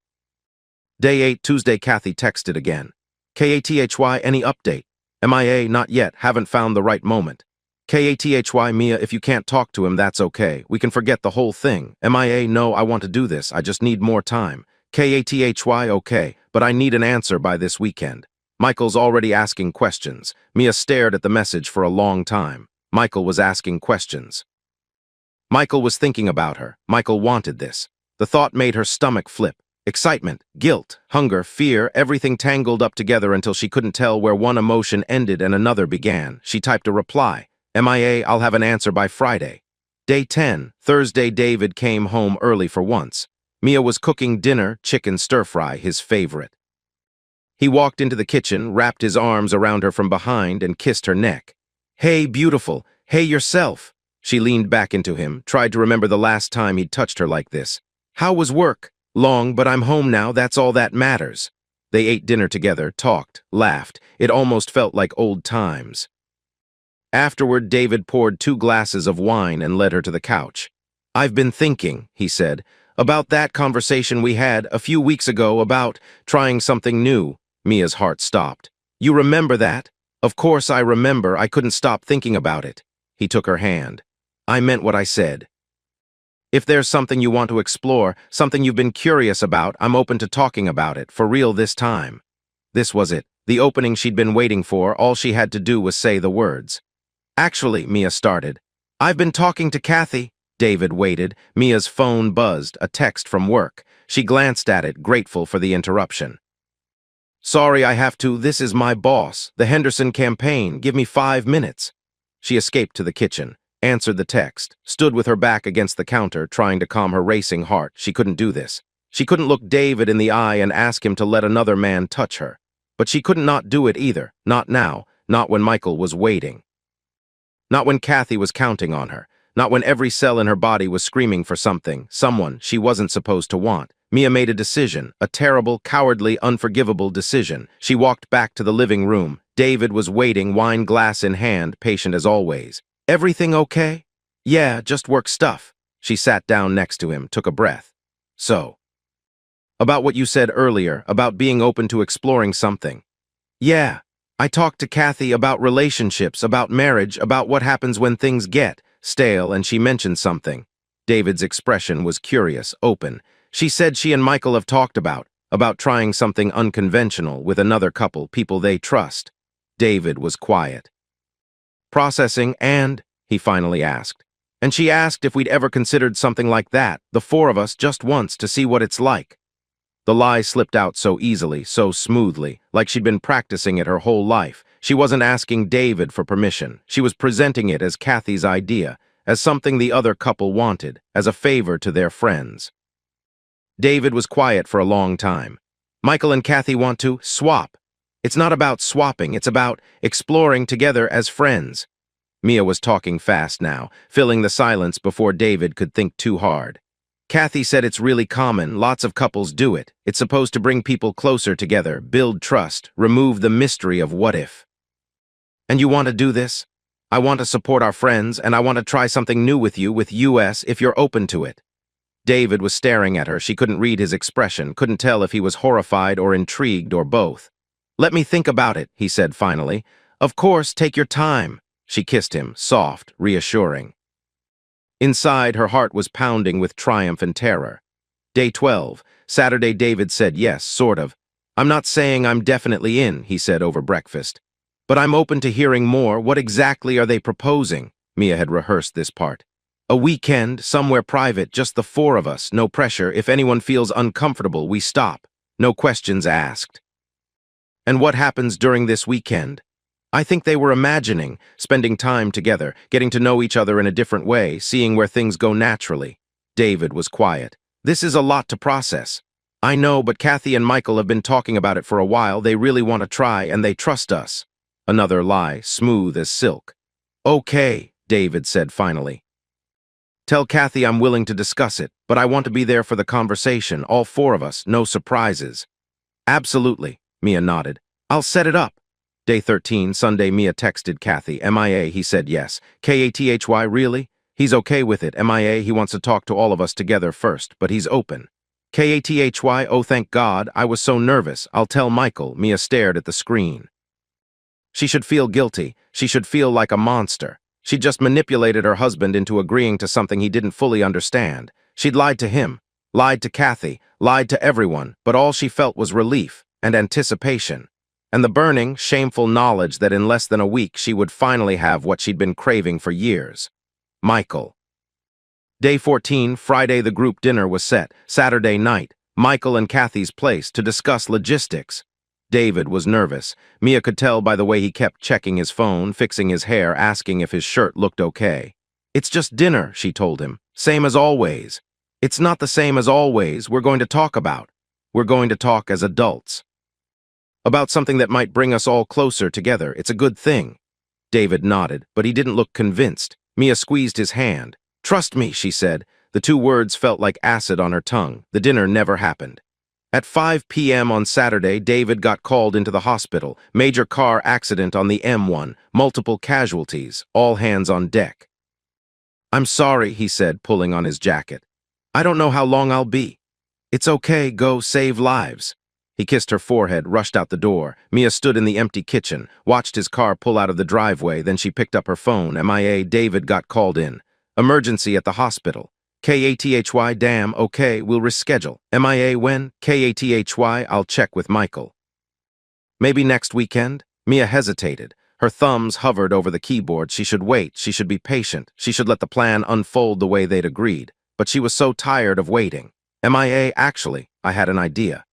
Day 8, Tuesday, Kathy texted again. KATHY, any update? MIA, not yet, haven't found the right moment. KATHY, Mia, if you can't talk to him, that's okay. We can forget the whole thing. MIA, no, I want to do this. I just need more time. KATHY, okay, but I need an answer by this weekend. Michael's already asking questions. Mia stared at the message for a long time. Michael was asking questions. Michael was thinking about her. Michael wanted this. The thought made her stomach flip. Excitement, guilt, hunger, fear, everything tangled up together until she couldn't tell where one emotion ended and another began. She typed a reply. MIA, I'll have an answer by Friday. Day 10, Thursday, David came home early for once. Mia was cooking dinner, chicken stir-fry, his favorite. He walked into the kitchen, wrapped his arms around her from behind, and kissed her neck. Hey, beautiful. Hey, yourself. She leaned back into him, tried to remember the last time he'd touched her like this. How was work? Long, but I'm home now, that's all that matters. They ate dinner together, talked, laughed. It almost felt like old times. Afterward, David poured 2 glasses of wine and led her to the couch. I've been thinking, he said, about that conversation we had a few weeks ago about trying something new. Mia's heart stopped. You remember that? Of course I remember. I couldn't stop thinking about it. He took her hand. I meant what I said. If there's something you want to explore, something you've been curious about, I'm open to talking about it, for real this time. This was it, the opening she'd been waiting for. All she had to do was say the words. Actually, Mia started. I've been talking to Kathy. David waited. Mia's phone buzzed, a text from work. She glanced at it, grateful for the interruption. Sorry, I have to. This is my boss, the Henderson campaign. Give me 5 minutes. She escaped to the kitchen, answered the text, stood with her back against the counter, trying to calm her racing heart. She couldn't do this. She couldn't look David in the eye and ask him to let another man touch her. But she couldn't not do it either. Not now. Not when Michael was waiting. Not when Kathy was counting on her. Not when every cell in her body was screaming for something, someone she wasn't supposed to want. Mia made a decision, a terrible, cowardly, unforgivable decision. She walked back to the living room. David was waiting, wine glass in hand, patient as always. Everything okay? Yeah, just work stuff. She sat down next to him, took a breath. So, about what you said earlier, about being open to exploring something. Yeah, I talked to Kathy about relationships, about marriage, about what happens when things get stale, and she mentioned something. David's expression was curious, open. She said she and Michael have talked about trying something unconventional with another couple, people they trust. David was quiet. Processing, and, he finally asked. And she asked if we'd ever considered something like that, the four of us, just once, to see what it's like. The lie slipped out so easily, so smoothly, like she'd been practicing it her whole life. She wasn't asking David for permission. She was presenting it as Kathy's idea, as something the other couple wanted, as a favor to their friends. David was quiet for a long time. Michael and Kathy want to swap. It's not about swapping, it's about exploring together as friends. Mia was talking fast now, filling the silence before David could think too hard. Kathy said it's really common, lots of couples do it. It's supposed to bring people closer together, build trust, remove the mystery of what if. And you want to do this? I want to support our friends, and I want to try something new with you, with US, if you're open to it. David was staring at her. She couldn't read his expression, couldn't tell if he was horrified or intrigued or both. Let me think about it, he said finally. Of course, take your time. She kissed him, soft, reassuring. Inside, her heart was pounding with triumph and terror. Day 12, Saturday. David said yes, sort of. I'm not saying I'm definitely in, he said over breakfast. But I'm open to hearing more. What exactly are they proposing? Mia had rehearsed this part. A weekend, somewhere private, just the four of us, no pressure. If anyone feels uncomfortable, we stop. No questions asked. And what happens during this weekend? I think they were imagining, spending time together, getting to know each other in a different way, seeing where things go naturally. David was quiet. This is a lot to process. I know, but Kathy and Michael have been talking about it for a while. They really want to try, and they trust us. Another lie, smooth as silk. Okay, David said finally. Tell Kathy I'm willing to discuss it, but I want to be there for the conversation, all four of us, no surprises. Absolutely, Mia nodded. I'll set it up. Day 13, Sunday. Mia texted Kathy. MIA, he said yes. KATHY, really? He's okay with it. MIA, he wants to talk to all of us together first, but he's open. KATHY, oh thank God, I was so nervous. I'll tell Michael. Mia stared at the screen. She should feel guilty. She should feel like a monster. She'd just manipulated her husband into agreeing to something he didn't fully understand. She'd lied to him, lied to Kathy, lied to everyone, but all she felt was relief and anticipation. And the burning, shameful knowledge that in less than a week she would finally have what she'd been craving for years. Michael. Day 14, Friday. The group dinner was set, Saturday night, Michael and Kathy's place, to discuss logistics. David was nervous. Mia could tell by the way he kept checking his phone, fixing his hair, asking if his shirt looked okay. It's just dinner, she told him. Same as always. It's not the same as always. We're going to talk as adults. About something that might bring us all closer together. It's a good thing. David nodded, but he didn't look convinced. Mia squeezed his hand. Trust me, she said. The two words felt like acid on her tongue. The dinner never happened. At 5 p.m. on Saturday, David got called into the hospital. Major car accident on the M1. Multiple casualties. All hands on deck. I'm sorry, he said, pulling on his jacket. I don't know how long I'll be. It's okay, go save lives. He kissed her forehead, rushed out the door. Mia stood in the empty kitchen, watched his car pull out of the driveway, then she picked up her phone. MIA, David got called in. Emergency at the hospital. KATHY, damn, okay, we'll reschedule. MIA, when? KATHY, I'll check with Michael. Maybe next weekend? Mia hesitated. Her thumbs hovered over the keyboard. She should wait, she should be patient, she should let the plan unfold the way they'd agreed. But she was so tired of waiting. MIA, actually, I had an idea.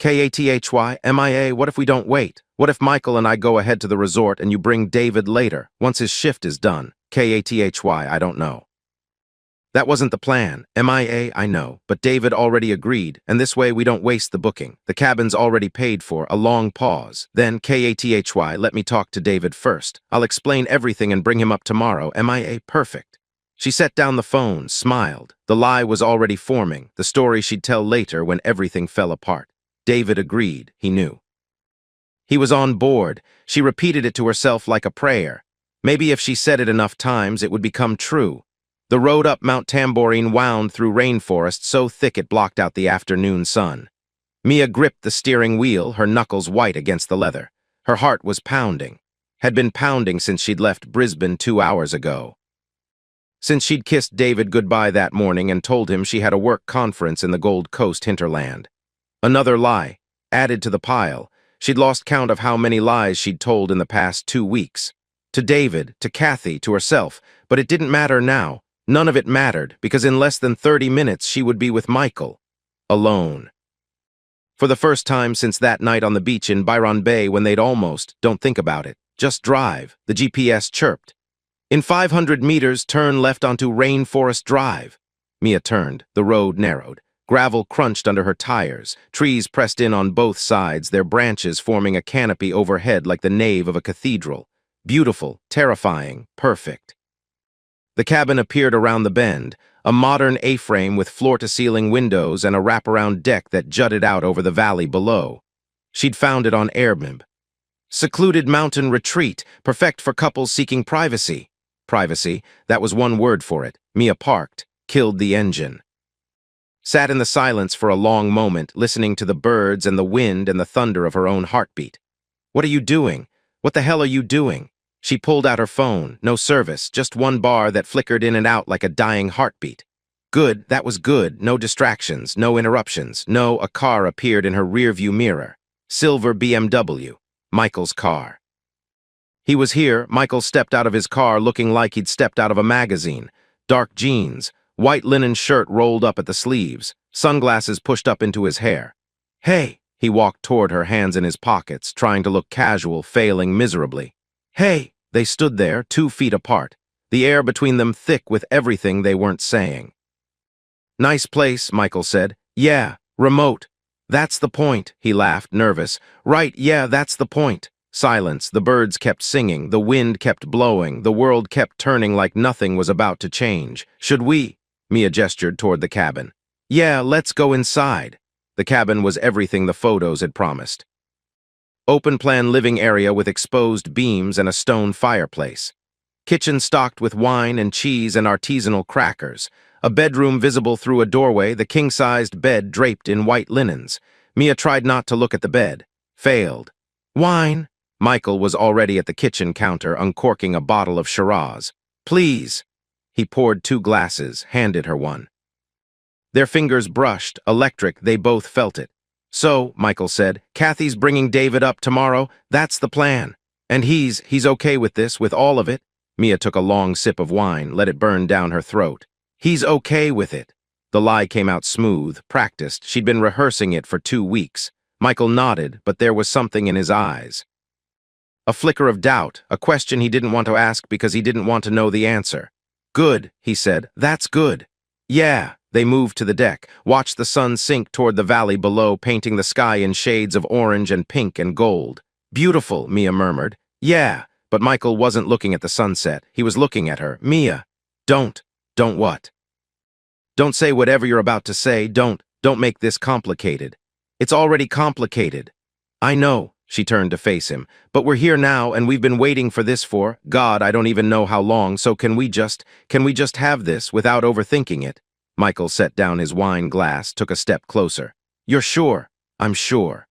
KATHY, MIA, what if we don't wait? What if Michael and I go ahead to the resort and you bring David later, once his shift is done? KATHY, I don't know. That wasn't the plan. MIA, I know, but David already agreed, and this way we don't waste the booking. The cabin's already paid for. A long pause. Then, KATHY, let me talk to David first. I'll explain everything and bring him up tomorrow. MIA, perfect. She set down the phone, smiled. The lie was already forming, the story she'd tell later when everything fell apart. David agreed, he knew. He was on board. She repeated it to herself like a prayer. Maybe if she said it enough times, it would become true. The road up Mount Tamborine wound through rainforest so thick it blocked out the afternoon sun. Mia gripped the steering wheel, her knuckles white against the leather. Her heart was pounding. Had been pounding since she'd left Brisbane 2 hours ago. Since she'd kissed David goodbye that morning and told him she had a work conference in the Gold Coast hinterland. Another lie, added to the pile. She'd lost count of how many lies she'd told in the past 2 weeks. To David, to Kathy, to herself, but it didn't matter now. None of it mattered, because in less than 30 minutes she would be with Michael. Alone. For the first time since that night on the beach in Byron Bay when they'd almost, don't think about it, just drive, the GPS chirped. In 500 meters, turn left onto Rainforest Drive. Mia turned. The road narrowed. Gravel crunched under her tires. Trees pressed in on both sides, their branches forming a canopy overhead like the nave of a cathedral. Beautiful, terrifying, perfect. The cabin appeared around the bend, a modern A-frame with floor-to-ceiling windows and a wraparound deck that jutted out over the valley below. She'd found it on Airbnb. Secluded mountain retreat, perfect for couples seeking privacy. Privacy, that was one word for it. Mia parked, killed the engine. Sat in the silence for a long moment, listening to the birds and the wind and the thunder of her own heartbeat. What are you doing? What the hell are you doing? She pulled out her phone. No service, just one bar that flickered in and out like a dying heartbeat. Good, that was good. No distractions, no interruptions. No, a car appeared in her rearview mirror. Silver BMW. Michael's car. He was here. Michael stepped out of his car looking like he'd stepped out of a magazine. Dark jeans, white linen shirt rolled up at the sleeves, sunglasses pushed up into his hair. Hey, he walked toward her, hands in his pockets, trying to look casual, failing miserably. Hey, they stood there, 2 feet apart, the air between them thick with everything they weren't saying. Nice place, Michael said. Yeah, remote. That's the point, he laughed, nervous. Right, yeah, that's the point. Silence, the birds kept singing, the wind kept blowing, the world kept turning like nothing was about to change. Should we? Mia gestured toward the cabin. Yeah, let's go inside. The cabin was everything the photos had promised. Open-plan living area with exposed beams and a stone fireplace. Kitchen stocked with wine and cheese and artisanal crackers. A bedroom visible through a doorway, the king-sized bed draped in white linens. Mia tried not to look at the bed. Failed. Wine? Michael was already at the kitchen counter, uncorking a bottle of Shiraz. Please. He poured 2 glasses, handed her one. Their fingers brushed, electric, they both felt it. So, Michael said, Kathy's bringing David up tomorrow. That's the plan. And he's okay with this, with all of it. Mia took a long sip of wine, let it burn down her throat. He's okay with it. The lie came out smooth, practiced. She'd been rehearsing it for 2 weeks. Michael nodded, but there was something in his eyes. A flicker of doubt, a question he didn't want to ask because he didn't want to know the answer. Good, he said. That's good. Yeah. They moved to the deck, watched the sun sink toward the valley below, painting the sky in shades of orange and pink and gold. Beautiful, Mia murmured. Yeah, but Michael wasn't looking at the sunset. He was looking at her. Mia, don't what? Don't say whatever you're about to say. Don't make this complicated. It's already complicated. I know, she turned to face him, but we're here now and we've been waiting for this for, God, I don't even know how long, so can we just have this without overthinking it? Michael set down his wine glass, took a step closer. You're sure? I'm sure.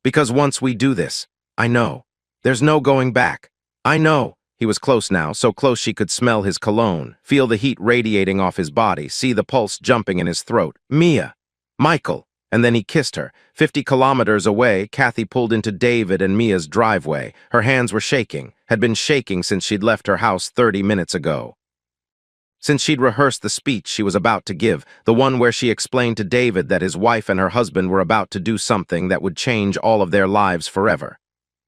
Because once we do this, I know. There's no going back. I know. He was close now, so close she could smell his cologne, feel the heat radiating off his body, see the pulse jumping in his throat. Mia. Michael. And then he kissed her. 50 kilometers away, Kathy pulled into David and Mia's driveway. Her hands were shaking, had been shaking since she'd left her house 30 minutes ago. Since she'd rehearsed the speech she was about to give, the one where she explained to David that his wife and her husband were about to do something that would change all of their lives forever.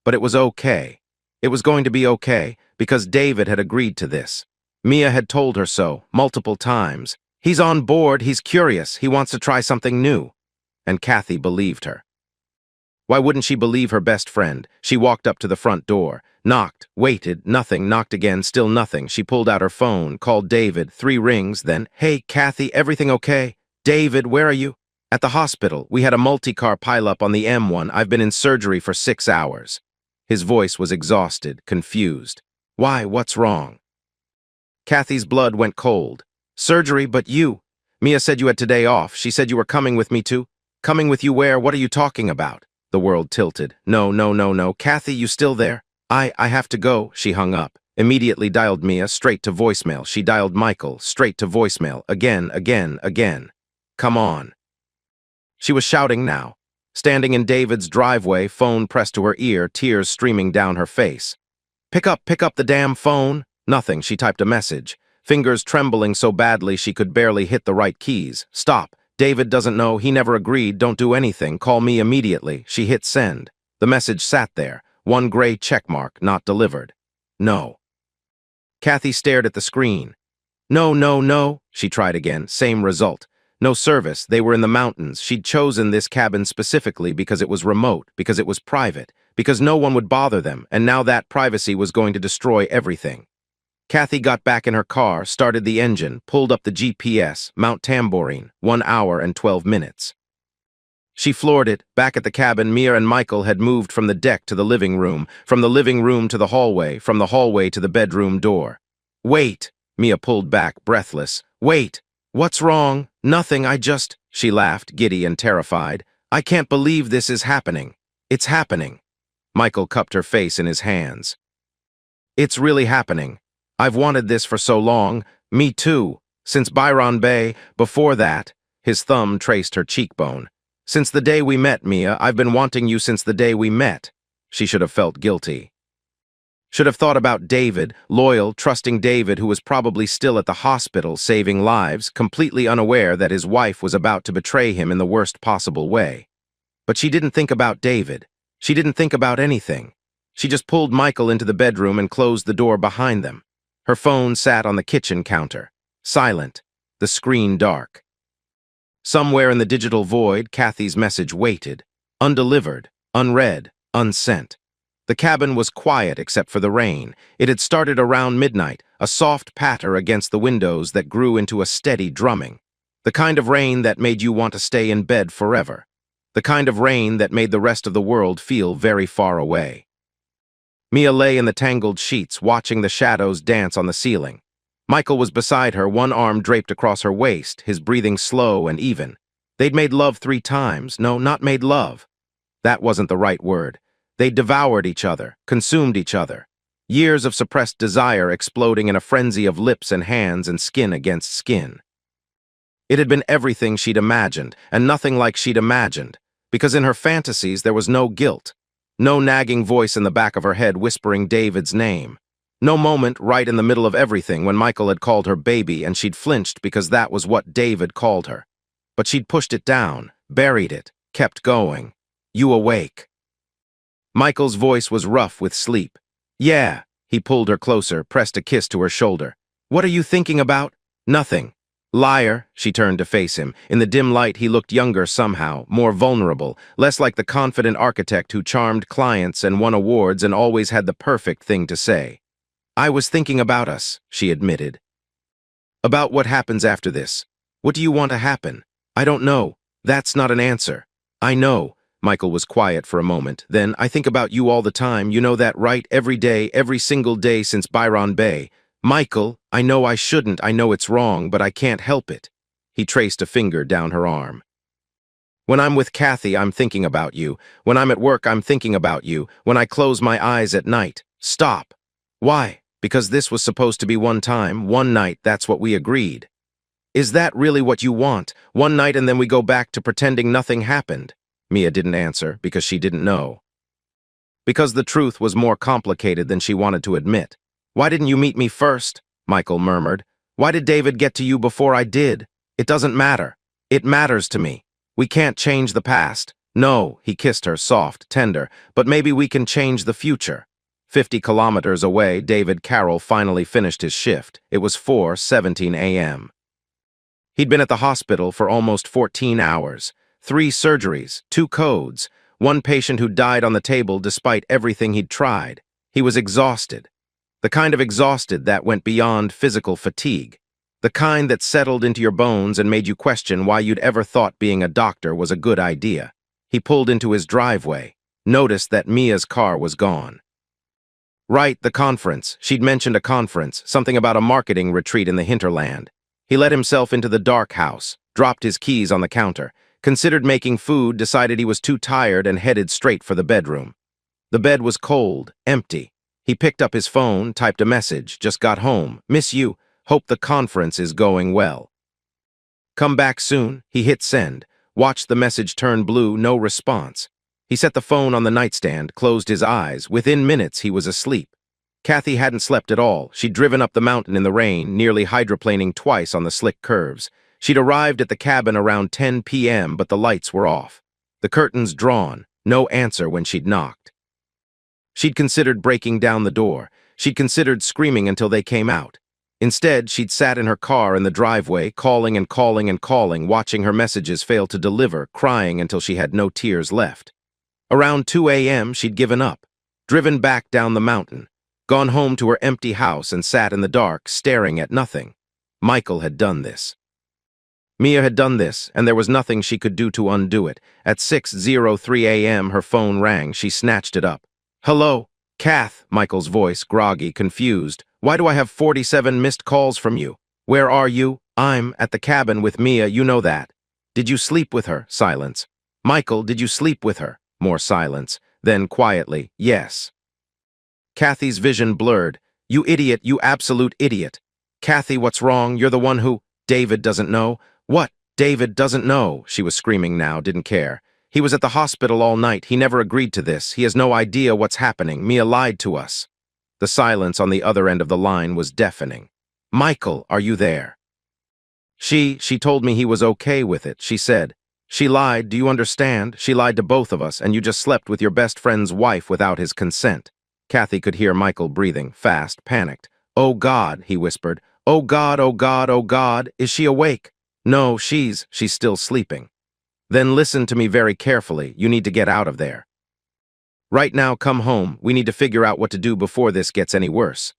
But it was okay. It was going to be okay, because David had agreed to this. Mia had told her so, multiple times. He's on board, he's curious, he wants to try something new. And Kathy believed her. Why wouldn't she believe her best friend? She walked up to the front door, knocked, waited, nothing, knocked again, still nothing. She pulled out her phone, called David, 3 rings, then, Hey, Kathy, everything okay? David, where are you? At the hospital. We had a multi-car pileup on the M1. I've been in surgery for 6 hours. His voice was exhausted, confused. Why, what's wrong? Kathy's blood went cold. Surgery, but you. Mia said you had today off. She said you were coming with me too. Coming with you where? What are you talking about? The world tilted. No, no, no, no. Kathy, you still there? I have to go. She hung up. Immediately dialed Mia straight to voicemail. She dialed Michael straight to voicemail. Again, again, again. Come on. She was shouting now. Standing in David's driveway, phone pressed to her ear, tears streaming down her face. Pick up the damn phone. Nothing. She typed a message. Fingers trembling so badly she could barely hit the right keys. Stop. David doesn't know. He never agreed. Don't do anything. Call me immediately. She hit send. The message sat there. One gray check mark, not delivered. No. Kathy stared at the screen. No, no, no. She tried again. Same result. No service. They were in the mountains. She'd chosen this cabin specifically because it was remote, because it was private, because no one would bother them, and now that privacy was going to destroy everything. Kathy got back in her car, started the engine, pulled up the GPS, Mount Tamborine, 1 hour and 12 minutes. She floored it. Back at the cabin, Mia and Michael had moved from the deck to the living room, from the living room to the hallway, from the hallway to the bedroom door. Wait! Mia pulled back, breathless. Wait! What's wrong? Nothing, She laughed, giddy and terrified. I can't believe this is happening. It's happening. Michael cupped her face in his hands. It's really happening. I've wanted this for so long. Me too. Since Byron Bay, before that. His thumb traced her cheekbone. Since the day we met, Mia, I've been wanting you since the day we met. She should have felt guilty. Should have thought about David, loyal, trusting David, who was probably still at the hospital saving lives, completely unaware that his wife was about to betray him in the worst possible way. But she didn't think about David. She didn't think about anything. She just pulled Michael into the bedroom and closed the door behind them. Her phone sat on the kitchen counter. Silent. The screen dark. Somewhere in the digital void, Kathy's message waited. Undelivered, unread, unsent. The cabin was quiet except for the rain. It had started around midnight, a soft patter against the windows that grew into a steady drumming. The kind of rain that made you want to stay in bed forever. The kind of rain that made the rest of the world feel very far away. Mia lay in the tangled sheets, watching the shadows dance on the ceiling. Michael was beside her, one arm draped across her waist, his breathing slow and even. They'd made love 3 times. No, not made love. That wasn't the right word. They devoured each other, consumed each other. Years of suppressed desire exploding in a frenzy of lips and hands and skin against skin. It had been everything she'd imagined, and nothing like she'd imagined, because in her fantasies there was no guilt. No nagging voice in the back of her head whispering David's name. No moment right in the middle of everything when Michael had called her baby and she'd flinched because that was what David called her. But she'd pushed it down, buried it, kept going. You awake. Michael's voice was rough with sleep. Yeah. He pulled her closer, pressed a kiss to her shoulder. What are you thinking about? Nothing. Liar. She turned to face him. In the dim light, he looked younger somehow, more vulnerable, less like the confident architect who charmed clients and won awards and always had the perfect thing to say. I was thinking about us, she admitted. About what happens after this. What do you want to happen? I don't know. That's not an answer. I know. Michael was quiet for a moment. Then, I think about you all the time. You know that, right? Every day, every single day since Byron Bay. Michael, I know I shouldn't. I know it's wrong, but I can't help it. He traced a finger down her arm. When I'm with Kathy, I'm thinking about you. When I'm at work, I'm thinking about you. When I close my eyes at night. Stop. Why? Because this was supposed to be one time, one night, that's what we agreed. Is that really what you want? One night and then we go back to pretending nothing happened? Mia didn't answer because she didn't know. Because the truth was more complicated than she wanted to admit. Why didn't you meet me first? Michael murmured. Why did David get to you before I did? It doesn't matter. It matters to me. We can't change the past. No, he kissed her, soft, tender, but maybe we can change the future. 50 kilometers away, David Carroll finally finished his shift. It was 4:17 a.m. He'd been at the hospital for almost 14 hours. 3 surgeries, 2 codes, 1 patient who died on the table despite everything he'd tried. He was exhausted. The kind of exhausted that went beyond physical fatigue. The kind that settled into your bones and made you question why you'd ever thought being a doctor was a good idea. He pulled into his driveway, noticed that Mia's car was gone. Right, the conference. She'd mentioned a conference, something about a marketing retreat in the hinterland. He let himself into the dark house, dropped his keys on the counter, Considered making food, decided he was too tired, and headed straight for the bedroom. The bed was cold, empty. He picked up his phone, typed a message, "Just got home. Miss you. Hope the conference is going well. Come back soon." He hit send. Watched the message turn blue, no response. He set the phone on the nightstand, closed his eyes. Within minutes, he was asleep. Kathy hadn't slept at all. She'd driven up the mountain in the rain, nearly hydroplaning twice on the slick curves. She'd arrived at the cabin around 10 p.m., but the lights were off. The curtains drawn. No answer when she'd knocked. She'd considered breaking down the door. She'd considered screaming until they came out. Instead, she'd sat in her car in the driveway, calling and calling and calling, watching her messages fail to deliver, crying until she had no tears left. Around 2 a.m., she'd given up, driven back down the mountain, gone home to her empty house and sat in the dark, staring at nothing. Michael had done this. Mia had done this, and there was nothing she could do to undo it. At 6:03 a.m., her phone rang. She snatched it up. "Hello, Kath," Michael's voice, groggy, confused. "Why do I have 47 missed calls from you? Where are you?" "I'm at the cabin with Mia, you know that." "Did you sleep with her?" Silence. "Michael, did you sleep with her?" More silence. Then quietly, "Yes." Kathy's vision blurred. "You idiot, you absolute idiot." "Kathy, what's wrong? You're the one who—" "David doesn't know." "What? David doesn't know?" She was screaming now, didn't care. "He was at the hospital all night. He never agreed to this. He has no idea what's happening. Mia lied to us." The silence on the other end of the line was deafening. "Michael, are you there?" She told me he was okay with it," she said. "She lied, do you understand? She lied to both of us, and you just slept with your best friend's wife without his consent." Kathy could hear Michael breathing, fast, panicked. "Oh God," he whispered. "Oh God, oh God, oh God, is she awake?" "No, she's still sleeping." "Then listen to me very carefully. You need to get out of there. Right now, come home. We need to figure out what to do before this gets any worse."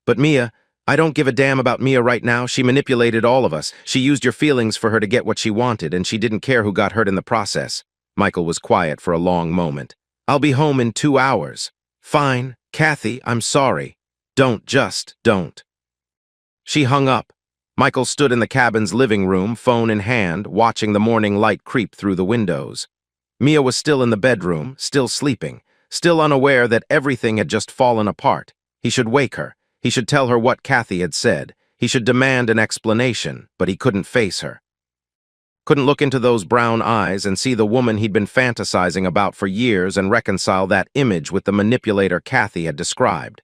"But Mia, I don't give a damn about Mia right now. She manipulated all of us. She used your feelings for her to get what she wanted, and she didn't care who got hurt in the process." Michael was quiet for a long moment. "I'll be home in 2 hours." "Fine. Kathy, I'm sorry. Don't." She hung up. Michael stood in the cabin's living room, phone in hand, watching the morning light creep through the windows. Mia was still in the bedroom, still sleeping, still unaware that everything had just fallen apart. He should wake her. He should tell her what Kathy had said. He should demand an explanation, but he couldn't face her. Couldn't look into those brown eyes and see the woman he'd been fantasizing about for years and reconcile that image with the manipulator Kathy had described.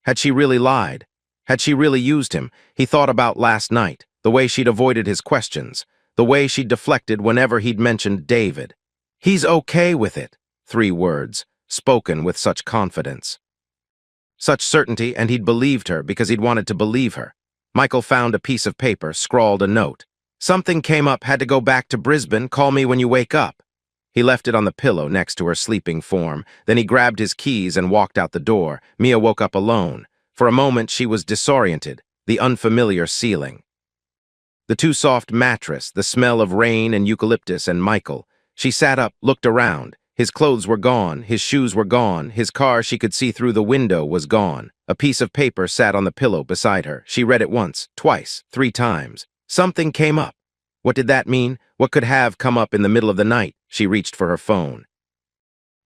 Had she really lied? Had she really used him? He thought about last night, the way she'd avoided his questions, the way she'd deflected whenever he'd mentioned David. "He's okay with it." 3 words, spoken with such confidence. Such certainty, and he'd believed her because he'd wanted to believe her. Michael found a piece of paper, scrawled a note. "Something came up, had to go back to Brisbane, call me when you wake up." He left it on the pillow next to her sleeping form. Then he grabbed his keys and walked out the door. Mia woke up alone. For a moment, she was disoriented, the unfamiliar ceiling. The too soft mattress, the smell of rain and eucalyptus and Michael. She sat up, looked around. His clothes were gone, his shoes were gone, his car she could see through the window was gone. A piece of paper sat on the pillow beside her. She read it once, twice, 3 times. Something came up. What did that mean? What could have come up in the middle of the night? She reached for her phone.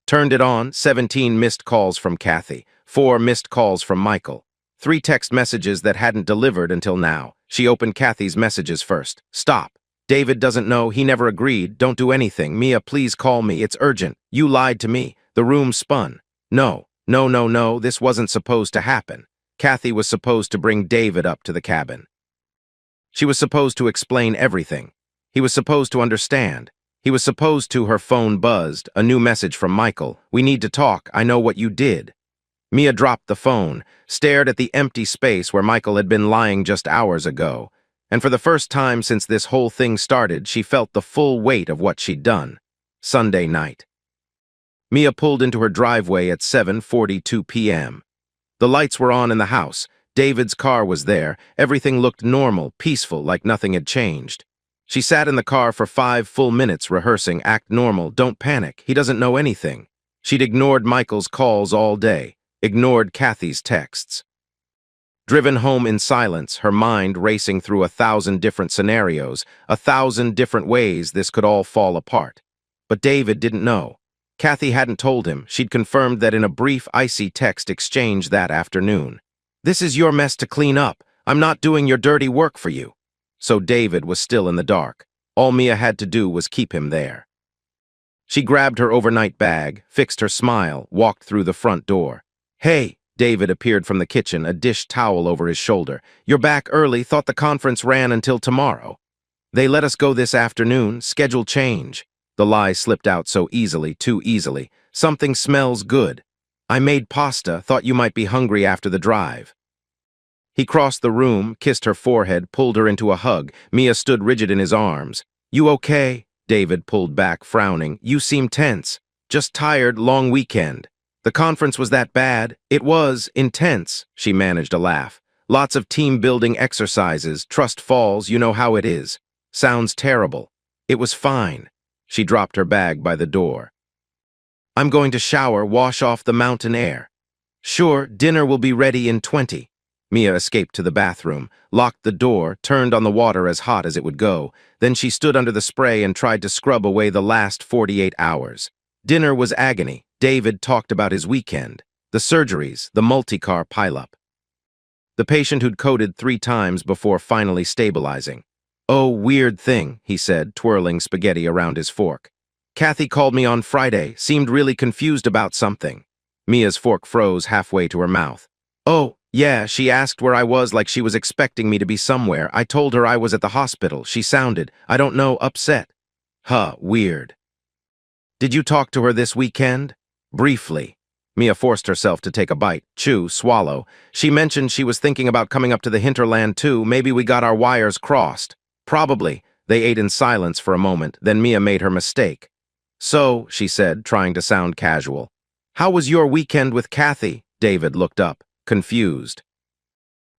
Turned it on, 17 missed calls from Kathy, 4 missed calls from Michael. 3 text messages that hadn't delivered until now. She opened Kathy's messages first. "Stop. David doesn't know. He never agreed. Don't do anything. Mia, please call me. It's urgent. You lied to me. The room spun. No. This wasn't supposed to happen. Kathy was supposed to bring David up to the cabin. She was supposed to explain everything. He was supposed to understand. He was supposed to." Her phone buzzed. A new message from Michael. "We need to talk. I know what you did." Mia dropped the phone, stared at the empty space where Michael had been lying just hours ago, and for the first time since this whole thing started, she felt the full weight of what she'd done. Sunday night. Mia pulled into her driveway at 7:42 p.m. The lights were on in the house. David's car was there. Everything looked normal, peaceful, like nothing had changed. She sat in the car for 5 full minutes rehearsing, "Act normal, don't panic, he doesn't know anything." She'd ignored Michael's calls all day. Ignored Kathy's texts. Driven home in silence, her mind racing through 1,000 different scenarios, 1,000 different ways this could all fall apart. But David didn't know. Kathy hadn't told him. She'd confirmed that in a brief, icy text exchange that afternoon. "This is your mess to clean up. I'm not doing your dirty work for you." So David was still in the dark. All Mia had to do was keep him there. She grabbed her overnight bag, fixed her smile, walked through the front door. "Hey," David appeared from the kitchen, a dish towel over his shoulder. "You're back early, thought the conference ran until tomorrow." "They let us go this afternoon, schedule change." The lie slipped out so easily, too easily. "Something smells good. I made pasta, thought you might be hungry after the drive." He crossed the room, kissed her forehead, pulled her into a hug. Mia stood rigid in his arms. "You okay?" David pulled back, frowning. "You seem tense." "Just tired, long weekend." "The conference was that bad?" "It was intense," she managed a laugh. "Lots of team-building exercises, trust falls, you know how it is." "Sounds terrible." "It was fine." She dropped her bag by the door. "I'm going to shower, wash off the mountain air." "Sure, dinner will be ready in 20. Mia escaped to the bathroom, locked the door, turned on the water as hot as it would go. Then she stood under the spray and tried to scrub away the last 48 hours. Dinner was agony. David talked about his weekend, the surgeries, the multi-car pileup. The patient who'd coded 3 times before finally stabilizing. "Oh, weird thing," he said, twirling spaghetti around his fork. "Kathy called me on Friday, seemed really confused about something." Mia's fork froze halfway to her mouth. "Oh, yeah, she asked where I was like she was expecting me to be somewhere. I told her I was at the hospital. She sounded, I don't know, upset." "Huh, weird." "Did you talk to her this weekend?" "Briefly." Mia forced herself to take a bite, chew, swallow. "She mentioned she was thinking about coming up to the hinterland too. Maybe we got our wires crossed." "Probably." They ate in silence for a moment, then Mia made her mistake. "So," she said, trying to sound casual. "How was your weekend with Kathy?" David looked up, confused.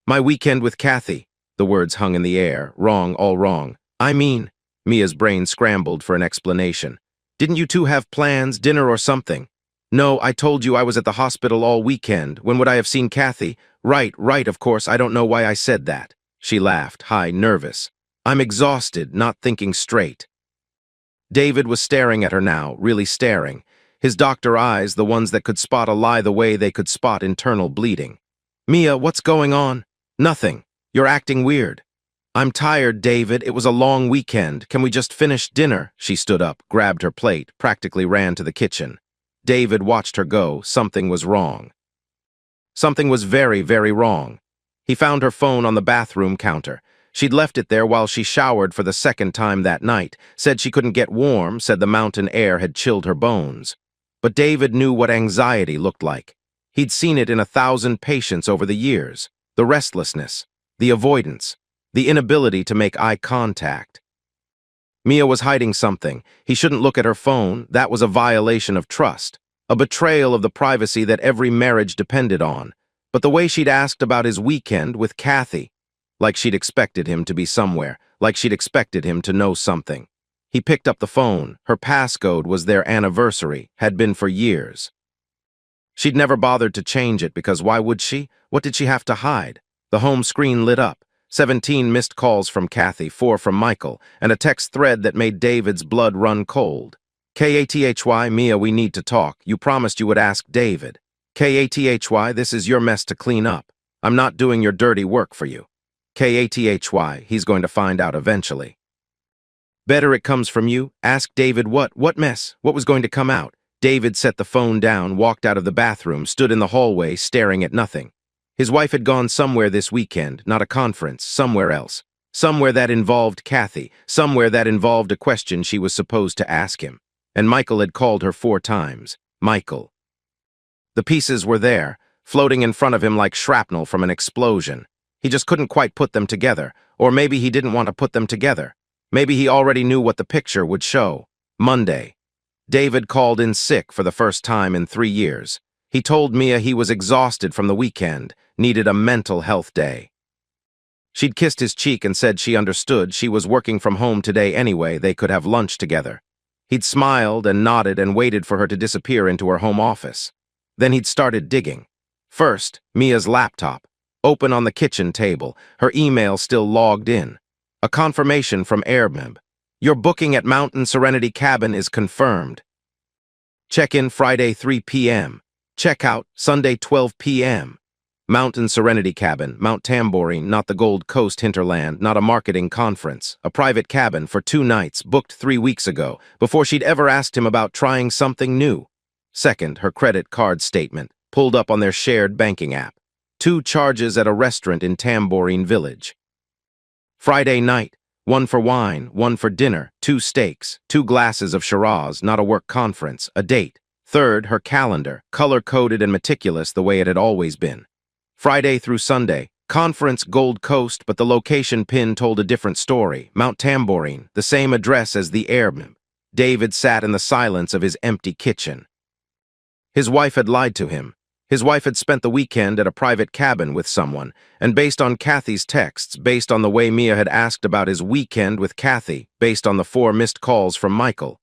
"My weekend with Kathy." The words hung in the air, wrong, all wrong. "I mean," Mia's brain scrambled for an explanation. "Didn't you two have plans, dinner or something?" "No, I told you I was at the hospital all weekend. When would I have seen Kathy?" Right, of course, I don't know why I said that." She laughed, high, nervous. "I'm exhausted, not thinking straight." David was staring at her now, really staring. His doctor eyes, the ones that could spot a lie the way they could spot internal bleeding. "Mia, what's going on?" "Nothing. You're acting weird." "I'm tired, David. It was a long weekend. Can we just finish dinner?" She stood up, grabbed her plate, practically ran to the kitchen. David watched her go. Something was wrong. Something was very, very wrong. He found her phone on the bathroom counter. She'd left it there while she showered for the 2nd time that night, said she couldn't get warm, said the mountain air had chilled her bones. But David knew what anxiety looked like. He'd seen it in 1,000 patients over the years. The restlessness, the avoidance, the inability to make eye contact. Mia was hiding something. He shouldn't look at her phone. That was a violation of trust, a betrayal of the privacy that every marriage depended on. But the way she'd asked about his weekend with Kathy, like she'd expected him to be somewhere, like she'd expected him to know something. He picked up the phone. Her passcode was their anniversary, had been for years. She'd never bothered to change it because why would she? What did she have to hide? The home screen lit up. 17 missed calls from Kathy, 4 from Michael, and a text thread that made David's blood run cold. "Kathy, Mia, we need to talk. You promised you would ask David." "Kathy, this is your mess to clean up. I'm not doing your dirty work for you." "Kathy, he's going to find out eventually." "Better it comes from you. Ask David what mess? What was going to come out?" David set the phone down, walked out of the bathroom, stood in the hallway, staring at nothing. His wife had gone somewhere this weekend, not a conference, somewhere else. Somewhere that involved Kathy, somewhere that involved a question she was supposed to ask him. And Michael had called her 4 times. Michael. The pieces were there, floating in front of him like shrapnel from an explosion. He just couldn't quite put them together, or maybe he didn't want to put them together. Maybe he already knew what the picture would show. Monday. David called in sick for the first time in 3 years. He told Mia he was exhausted from the weekend, needed a mental health day. She'd kissed his cheek and said she understood. She was working from home today anyway. They could have lunch together. He'd smiled and nodded and waited for her to disappear into her home office. Then he'd started digging. First, Mia's laptop. Open on the kitchen table, her email still logged in. A confirmation from Airbnb. Your booking at Mountain Serenity Cabin is confirmed. Check-in Friday 3 p.m. Check-out Sunday 12 p.m. Mountain Serenity Cabin, Mount Tamborine, not the Gold Coast hinterland, not a marketing conference. A private cabin for 2 nights, booked 3 weeks ago, before she'd ever asked him about trying something new. Second, her credit card statement, pulled up on their shared banking app. 2 charges at a restaurant in Tamborine Village. Friday night, 1 for wine, 1 for dinner, 2 steaks, 2 glasses of Shiraz, not a work conference, a date. Third, her calendar, color-coded and meticulous the way it had always been. Friday through Sunday, conference Gold Coast, but the location pin told a different story. Mount Tamborine, the same address as the Airbnb. David sat in the silence of his empty kitchen. His wife had lied to him. His wife had spent the weekend at a private cabin with someone, and based on Kathy's texts, based on the way Mia had asked about his weekend with Kathy, based on the 4 missed calls from Michael.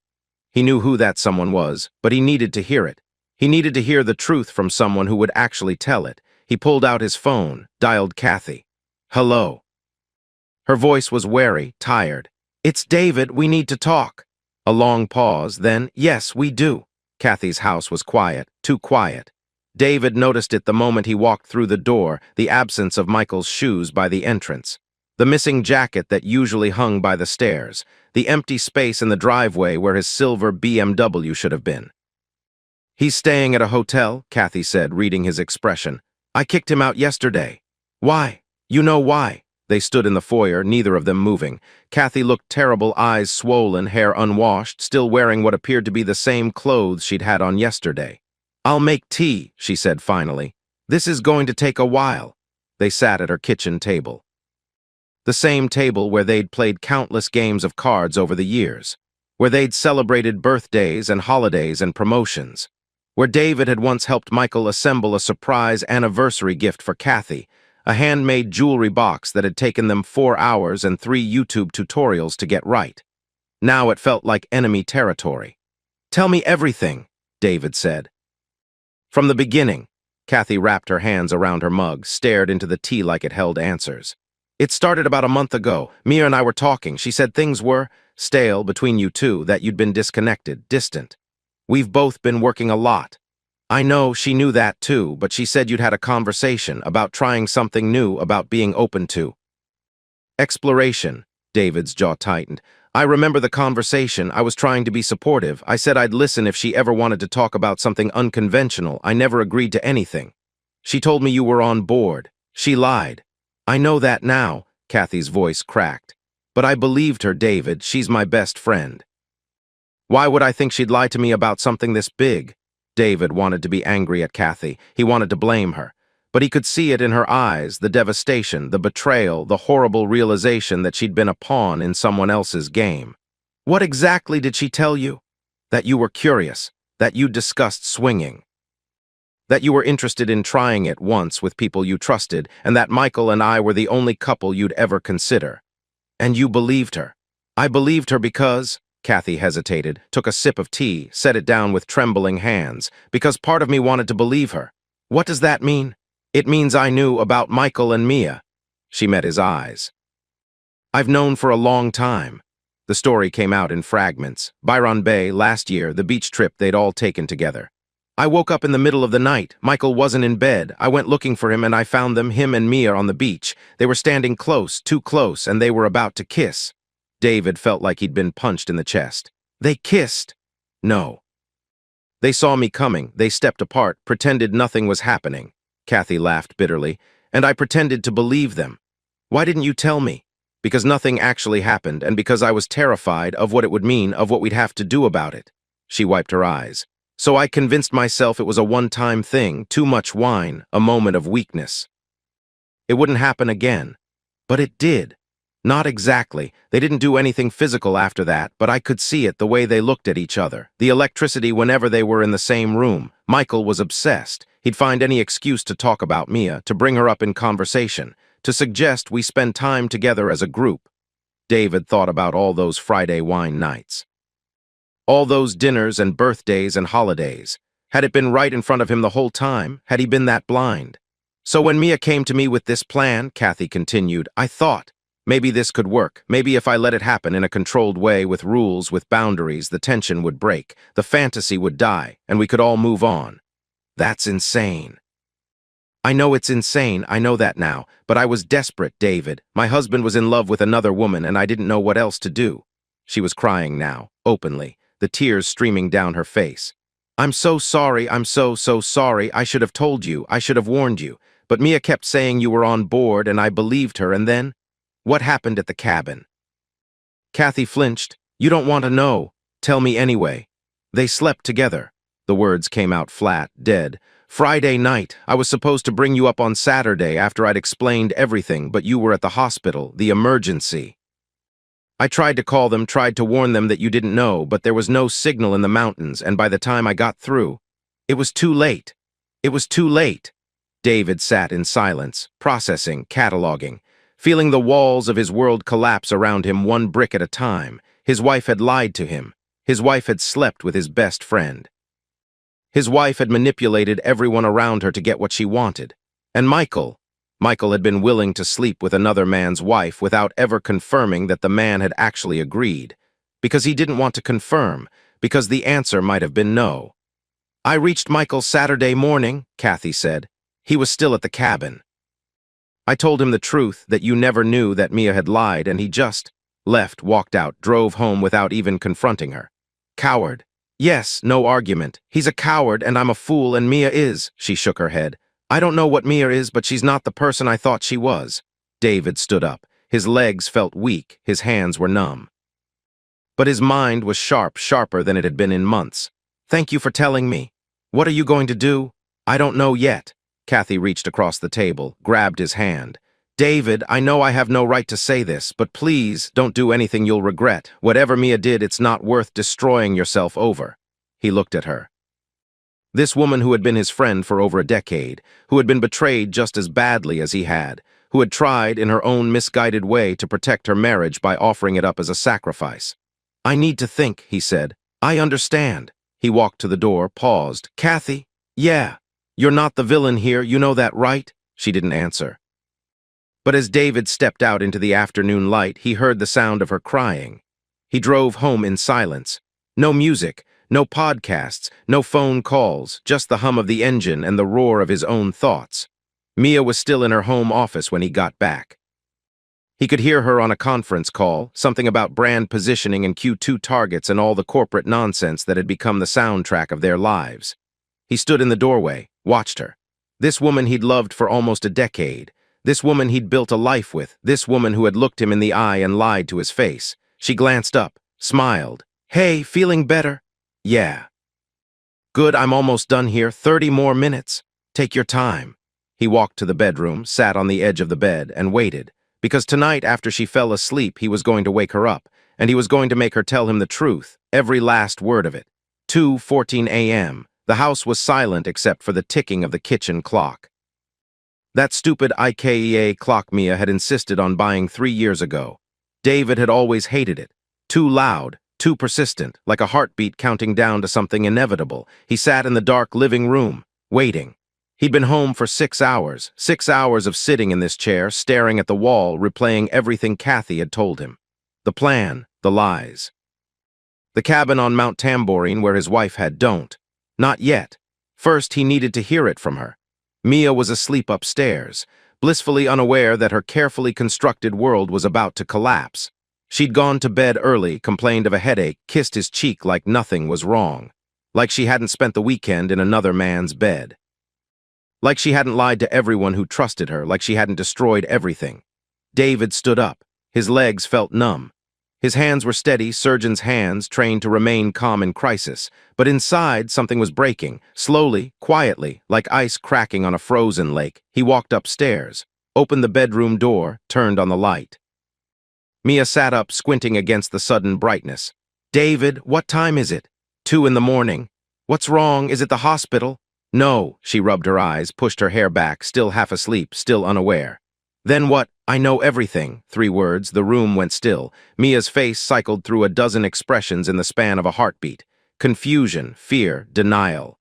He knew who that someone was, but he needed to hear it. He needed to hear the truth from someone who would actually tell it. He pulled out his phone, dialed Kathy. Hello. Her voice was wary, tired. It's David, we need to talk. A long pause, then, yes, we do. Kathy's house was quiet, too quiet. David noticed it the moment he walked through the door, the absence of Michael's shoes by the entrance. The missing jacket that usually hung by the stairs. The empty space in the driveway where his silver BMW should have been. He's staying at a hotel, Kathy said, reading his expression. I kicked him out yesterday. Why? You know why. They stood in the foyer, neither of them moving. Kathy looked terrible, eyes swollen, hair unwashed, still wearing what appeared to be the same clothes she'd had on yesterday. I'll make tea, she said finally. This is going to take a while. They sat at her kitchen table. The same table where they'd played countless games of cards over the years. Where they'd celebrated birthdays and holidays and promotions. Where David had once helped Michael assemble a surprise anniversary gift for Kathy, a handmade jewelry box that had taken them 4 hours and 3 YouTube tutorials to get right. Now it felt like enemy territory. Tell me everything, David said. From the beginning, Kathy wrapped her hands around her mug, stared into the tea like it held answers. It started about a month ago. Mia and I were talking. She said things were stale between you two, that you'd been disconnected, distant. We've both been working a lot. I know she knew that too, but she said you'd had a conversation about trying something new, about being open to exploration. David's jaw tightened. I remember the conversation. I was trying to be supportive. I said I'd listen if she ever wanted to talk about something unconventional. I never agreed to anything. She told me you were on board. She lied. I know that now, Kathy's voice cracked. But I believed her, David. She's my best friend. Why would I think she'd lie to me about something this big? David wanted to be angry at Kathy. He wanted to blame her. But he could see it in her eyes, the devastation, the betrayal, the horrible realization that she'd been a pawn in someone else's game. What exactly did she tell you? That you were curious, that you discussed swinging. That you were interested in trying it once with people you trusted, and that Michael and I were the only couple you'd ever consider. And you believed her. I believed her because... Kathy hesitated, took a sip of tea, set it down with trembling hands, because part of me wanted to believe her. What does that mean? It means I knew about Michael and Mia. She met his eyes. I've known for a long time. The story came out in fragments. Byron Bay, last year, the beach trip they'd all taken together. I woke up in the middle of the night. Michael wasn't in bed. I went looking for him and I found them, him and Mia, on the beach. They were standing close, too close, and they were about to kiss. David felt like he'd been punched in the chest. They kissed. No. They saw me coming. They stepped apart, pretended nothing was happening. Kathy laughed bitterly, and I pretended to believe them. Why didn't you tell me? Because nothing actually happened, and because I was terrified of what it would mean, of what we'd have to do about it. She wiped her eyes. So I convinced myself it was a one-time thing, too much wine, a moment of weakness. It wouldn't happen again. But it did. Not exactly. They didn't do anything physical after that, but I could see it, the way they looked at each other. The electricity whenever they were in the same room. Michael was obsessed. He'd find any excuse to talk about Mia, to bring her up in conversation, to suggest we spend time together as a group. David thought about all those Friday wine nights. All those dinners and birthdays and holidays. Had it been right in front of him the whole time? Had he been that blind? So when Mia came to me with this plan, Kathy continued, I thought, maybe this could work. Maybe if I let it happen in a controlled way with rules, with boundaries, the tension would break, the fantasy would die, and we could all move on. That's insane. I know it's insane, I know that now, but I was desperate, David. My husband was in love with another woman and I didn't know what else to do. She was crying now, openly, the tears streaming down her face. I'm so sorry, I'm so sorry. I should have told you, I should have warned you. But Mia kept saying you were on board and I believed her, and then? What happened at the cabin? Kathy flinched. You don't want to know. Tell me anyway. They slept together. The words came out flat, dead. Friday night. I was supposed to bring you up on Saturday after I'd explained everything, but you were at the hospital, the emergency. I tried to call them, tried to warn them that you didn't know, but there was no signal in the mountains, and by the time I got through, it was too late. It was too late. David sat in silence, processing, cataloging, feeling the walls of his world collapse around him one brick at a time. His wife had lied to him. His wife had slept with his best friend. His wife had manipulated everyone around her to get what she wanted. And Michael had been willing to sleep with another man's wife without ever confirming that the man had actually agreed, because he didn't want to confirm, because the answer might have been no. I reached Michael Saturday morning, Kathy said. He was still at the cabin. I told him the truth, that you never knew that Mia had lied, and he just left, walked out, drove home without even confronting her. Coward. Yes, no argument. He's a coward, and I'm a fool, and Mia is. She shook her head. I don't know what Mia is, but she's not the person I thought she was. David stood up. His legs felt weak, his hands were numb. But his mind was sharp, sharper than it had been in months. Thank you for telling me. What are you going to do? I don't know yet. Kathy reached across the table, grabbed his hand. David, I know I have no right to say this, but please don't do anything you'll regret. Whatever Mia did, it's not worth destroying yourself over. He looked at her. This woman who had been his friend for over a decade, who had been betrayed just as badly as he had, who had tried in her own misguided way to protect her marriage by offering it up as a sacrifice. I need to think, he said. I understand. He walked to the door, paused. Kathy? Yeah. You're not the villain here, you know that, right? She didn't answer. But as David stepped out into the afternoon light, he heard the sound of her crying. He drove home in silence. No music, no podcasts, no phone calls, just the hum of the engine and the roar of his own thoughts. Mia was still in her home office when he got back. He could hear her on a conference call, something about brand positioning and Q2 targets and all the corporate nonsense that had become the soundtrack of their lives. He stood in the doorway, watched her. This woman he'd loved for almost a decade. This woman he'd built a life with. This woman who had looked him in the eye and lied to his face. She glanced up, smiled. Hey, feeling better? Yeah. Good, I'm almost done here. 30 more minutes. Take your time. He walked to the bedroom, sat on the edge of the bed, and waited. Because tonight, after she fell asleep, he was going to wake her up, and he was going to make her tell him the truth, every last word of it. 2:14 a.m. The house was silent except for the ticking of the kitchen clock. That stupid IKEA clock Mia had insisted on buying 3 years ago. David had always hated it. Too loud, too persistent, like a heartbeat counting down to something inevitable. He sat in the dark living room, waiting. He'd been home for 6 hours, 6 hours of sitting in this chair, staring at the wall, replaying everything Kathy had told him. The plan, the lies. The cabin on Mount Tamborine where his wife had don't. Not yet. First, he needed to hear it from her. Mia was asleep upstairs, blissfully unaware that her carefully constructed world was about to collapse. She'd gone to bed early, complained of a headache, kissed his cheek like nothing was wrong. Like she hadn't spent the weekend in another man's bed. Like she hadn't lied to everyone who trusted her, like she hadn't destroyed everything. David stood up. His legs felt numb. His hands were steady, surgeon's hands, trained to remain calm in crisis. But inside, something was breaking, slowly, quietly, like ice cracking on a frozen lake. He walked upstairs, opened the bedroom door, turned on the light. Mia sat up, squinting against the sudden brightness. David, what time is it? 2 in the morning. What's wrong? Is it the hospital? No, she rubbed her eyes, pushed her hair back, still half asleep, still unaware. Then what? I know everything. 3 words, the room went still. Mia's face cycled through a dozen expressions in the span of a heartbeat. Confusion, fear, denial.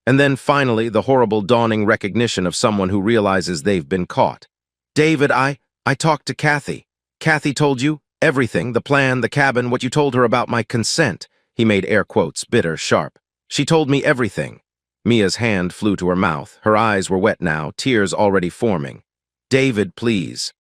And then finally, the horrible dawning recognition of someone who realizes they've been caught. David, I talked to Kathy. Kathy told you everything, the plan, the cabin, what you told her about my consent. He made air quotes, bitter, sharp. She told me everything. Mia's hand flew to her mouth. Her eyes were wet now, tears already forming. David, please.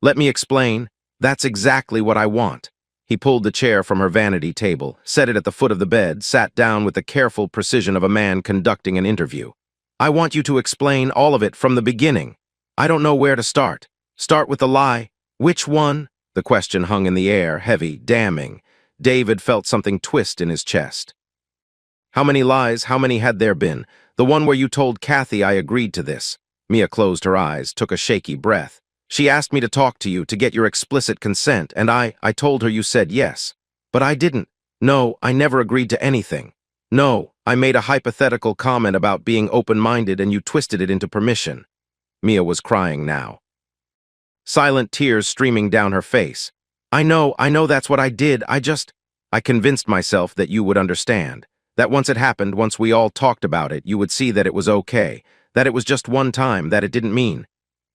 Let me explain. That's exactly what I want. He pulled the chair from her vanity table, set it at the foot of the bed, sat down with the careful precision of a man conducting an interview. I want you to explain all of it from the beginning. I don't know where to start. Start with the lie. Which one? The question hung in the air, heavy, damning. David felt something twist in his chest. How many lies, how many had there been? The one where you told Kathy I agreed to this. Mia closed her eyes, took a shaky breath. She asked me to talk to you, to get your explicit consent, and I told her you said yes. But I didn't. No, I never agreed to anything. No, I made a hypothetical comment about being open-minded and you twisted it into permission. Mia was crying now. Silent tears streaming down her face. I know that's what I did. I convinced myself that you would understand. That once it happened, once we all talked about it, you would see that it was okay. That it was just one time, that it didn't mean.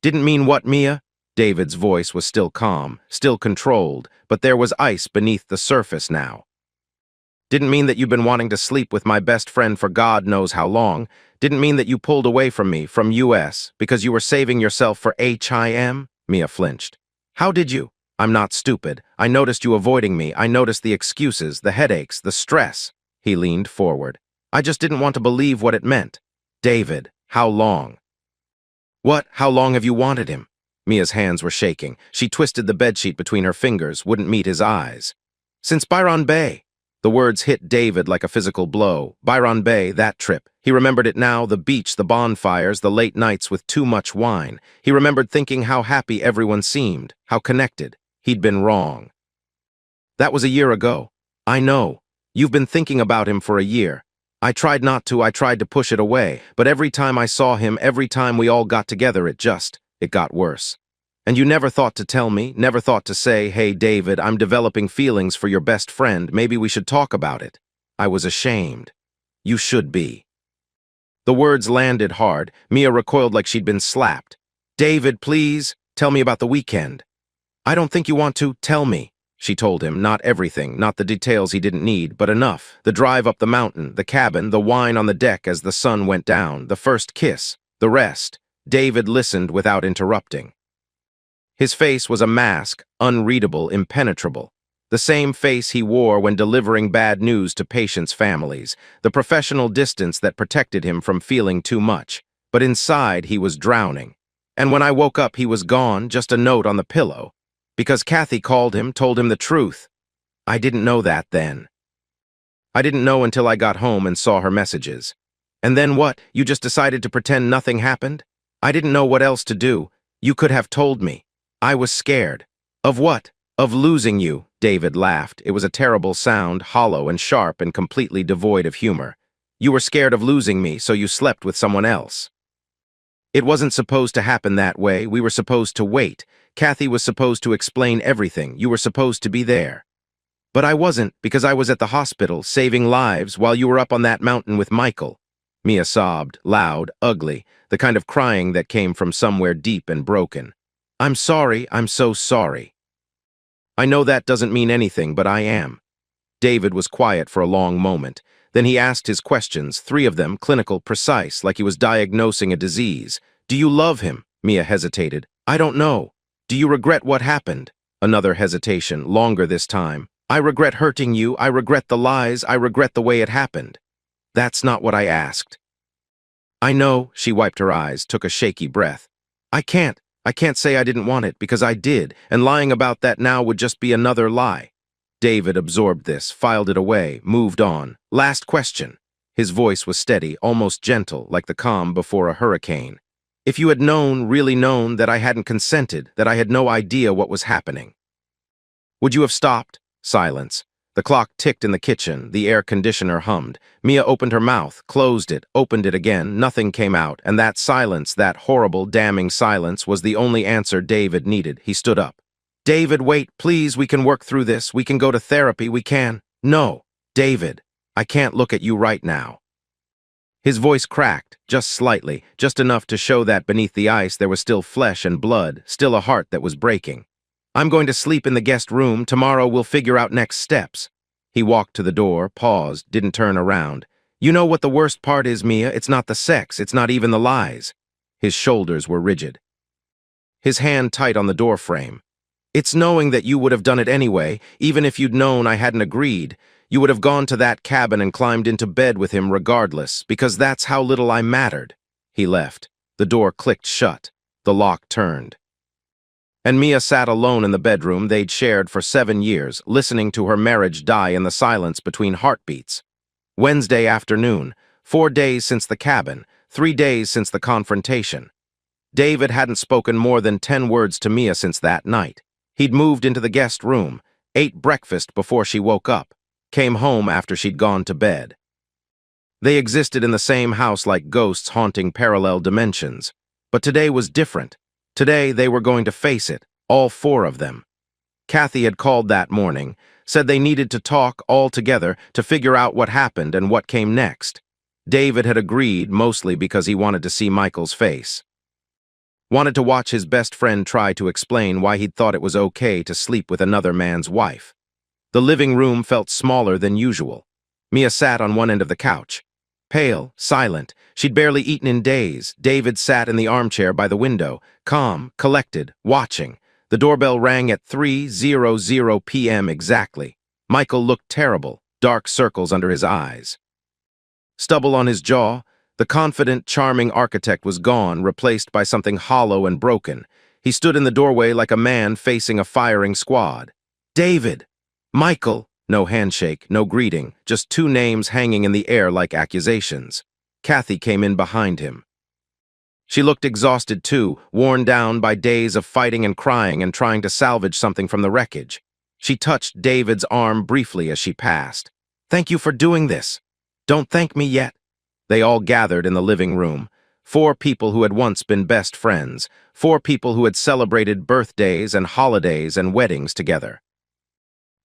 Didn't mean what, Mia? David's voice was still calm, still controlled, but there was ice beneath the surface now. Didn't mean that you've been wanting to sleep with my best friend for God knows how long. Didn't mean that you pulled away from me, from US, because you were saving yourself for HIM? Mia flinched. How did you? I'm not stupid. I noticed you avoiding me. I noticed the excuses, the headaches, the stress. He leaned forward. I just didn't want to believe what it meant. David, how long? What? How long have you wanted him? Mia's hands were shaking. She twisted the bedsheet between her fingers, wouldn't meet his eyes. Since Byron Bay. The words hit David like a physical blow. Byron Bay, that trip. He remembered it now, the beach, the bonfires, the late nights with too much wine. He remembered thinking how happy everyone seemed, how connected. He'd been wrong. That was a year ago. I know. You've been thinking about him for a year. I tried not to, I tried to push it away, but every time I saw him, every time we all got together, it got worse. And you never thought to tell me, never thought to say, hey, David, I'm developing feelings for your best friend, maybe we should talk about it. I was ashamed. You should be. The words landed hard. Mia recoiled like she'd been slapped. David, please, tell me about the weekend. I don't think you want to, tell me. She told him, not everything, not the details he didn't need, but enough. The drive up the mountain, the cabin, the wine on the deck as the sun went down, the first kiss, the rest. David listened without interrupting. His face was a mask, unreadable, impenetrable. The same face he wore when delivering bad news to patients' families, the professional distance that protected him from feeling too much. But inside, he was drowning. And when I woke up, he was gone, just a note on the pillow. Because Kathy called him, told him the truth. I didn't know that then. I didn't know until I got home and saw her messages. And then what? You just decided to pretend nothing happened? I didn't know what else to do. You could have told me. I was scared. Of what? Of losing you, David laughed. It was a terrible sound, hollow and sharp and completely devoid of humor. You were scared of losing me, so you slept with someone else. It wasn't supposed to happen that way. We were supposed to wait. Kathy was supposed to explain everything. You were supposed to be there. But I wasn't, because I was at the hospital, saving lives, while you were up on that mountain with Michael. Mia sobbed, loud, ugly, the kind of crying that came from somewhere deep and broken. I'm sorry, I'm so sorry. I know that doesn't mean anything, but I am. David was quiet for a long moment. Then he asked his questions, 3 of them clinical, precise, like he was diagnosing a disease. Do you love him? Mia hesitated. I don't know. Do you regret what happened? Another hesitation, longer this time. I regret hurting you, I regret the lies, I regret the way it happened. That's not what I asked. I know, she wiped her eyes, took a shaky breath. I can't say I didn't want it, because I did, and lying about that now would just be another lie. David absorbed this, filed it away, moved on. Last question. His voice was steady, almost gentle, like the calm before a hurricane. If you had known, really known, that I hadn't consented, that I had no idea what was happening, would you have stopped? Silence. The clock ticked in the kitchen, the air conditioner hummed. Mia opened her mouth, closed it, opened it again, nothing came out, and that silence, that horrible, damning silence, was the only answer David needed. He stood up. David, wait, please, we can work through this, we can go to therapy, we can. No, David, I can't look at you right now. His voice cracked, just slightly, just enough to show that beneath the ice there was still flesh and blood, still a heart that was breaking. "I'm going to sleep in the guest room. Tomorrow we'll figure out next steps." He walked to the door, paused, didn't turn around. "You know what the worst part is, Mia? It's not the sex, it's not even the lies." His shoulders were rigid, his hand tight on the door frame. "It's knowing that you would have done it anyway, even if you'd known I hadn't agreed. You would have gone to that cabin and climbed into bed with him regardless, because that's how little I mattered." He left. The door clicked shut. The lock turned. And Mia sat alone in the bedroom they'd shared for 7 years, listening to her marriage die in the silence between heartbeats. Wednesday afternoon, 4 days since the cabin, 3 days since the confrontation. David hadn't spoken more than 10 words to Mia since that night. He'd moved into the guest room, ate breakfast before she woke up, came home after she'd gone to bed. They existed in the same house like ghosts haunting parallel dimensions. But today was different. Today they were going to face it, all 4 of them. Kathy had called that morning, said they needed to talk all together to figure out what happened and what came next. David had agreed, mostly because he wanted to see Michael's face. Wanted to watch his best friend try to explain why he'd thought it was okay to sleep with another man's wife. The living room felt smaller than usual. Mia sat on one end of the couch. Pale, silent, she'd barely eaten in days. David sat in the armchair by the window, calm, collected, watching. The doorbell rang at 3:00 p.m. exactly. Michael looked terrible, dark circles under his eyes. Stubble on his jaw. The confident, charming architect was gone, replaced by something hollow and broken. He stood in the doorway like a man facing a firing squad. "David!" "Michael!" No handshake, no greeting, just 2 names hanging in the air like accusations. Kathy came in behind him. She looked exhausted too, worn down by days of fighting and crying and trying to salvage something from the wreckage. She touched David's arm briefly as she passed. "Thank you for doing this." "Don't thank me yet." They all gathered in the living room. 4 people who had once been best friends. 4 people who had celebrated birthdays and holidays and weddings together.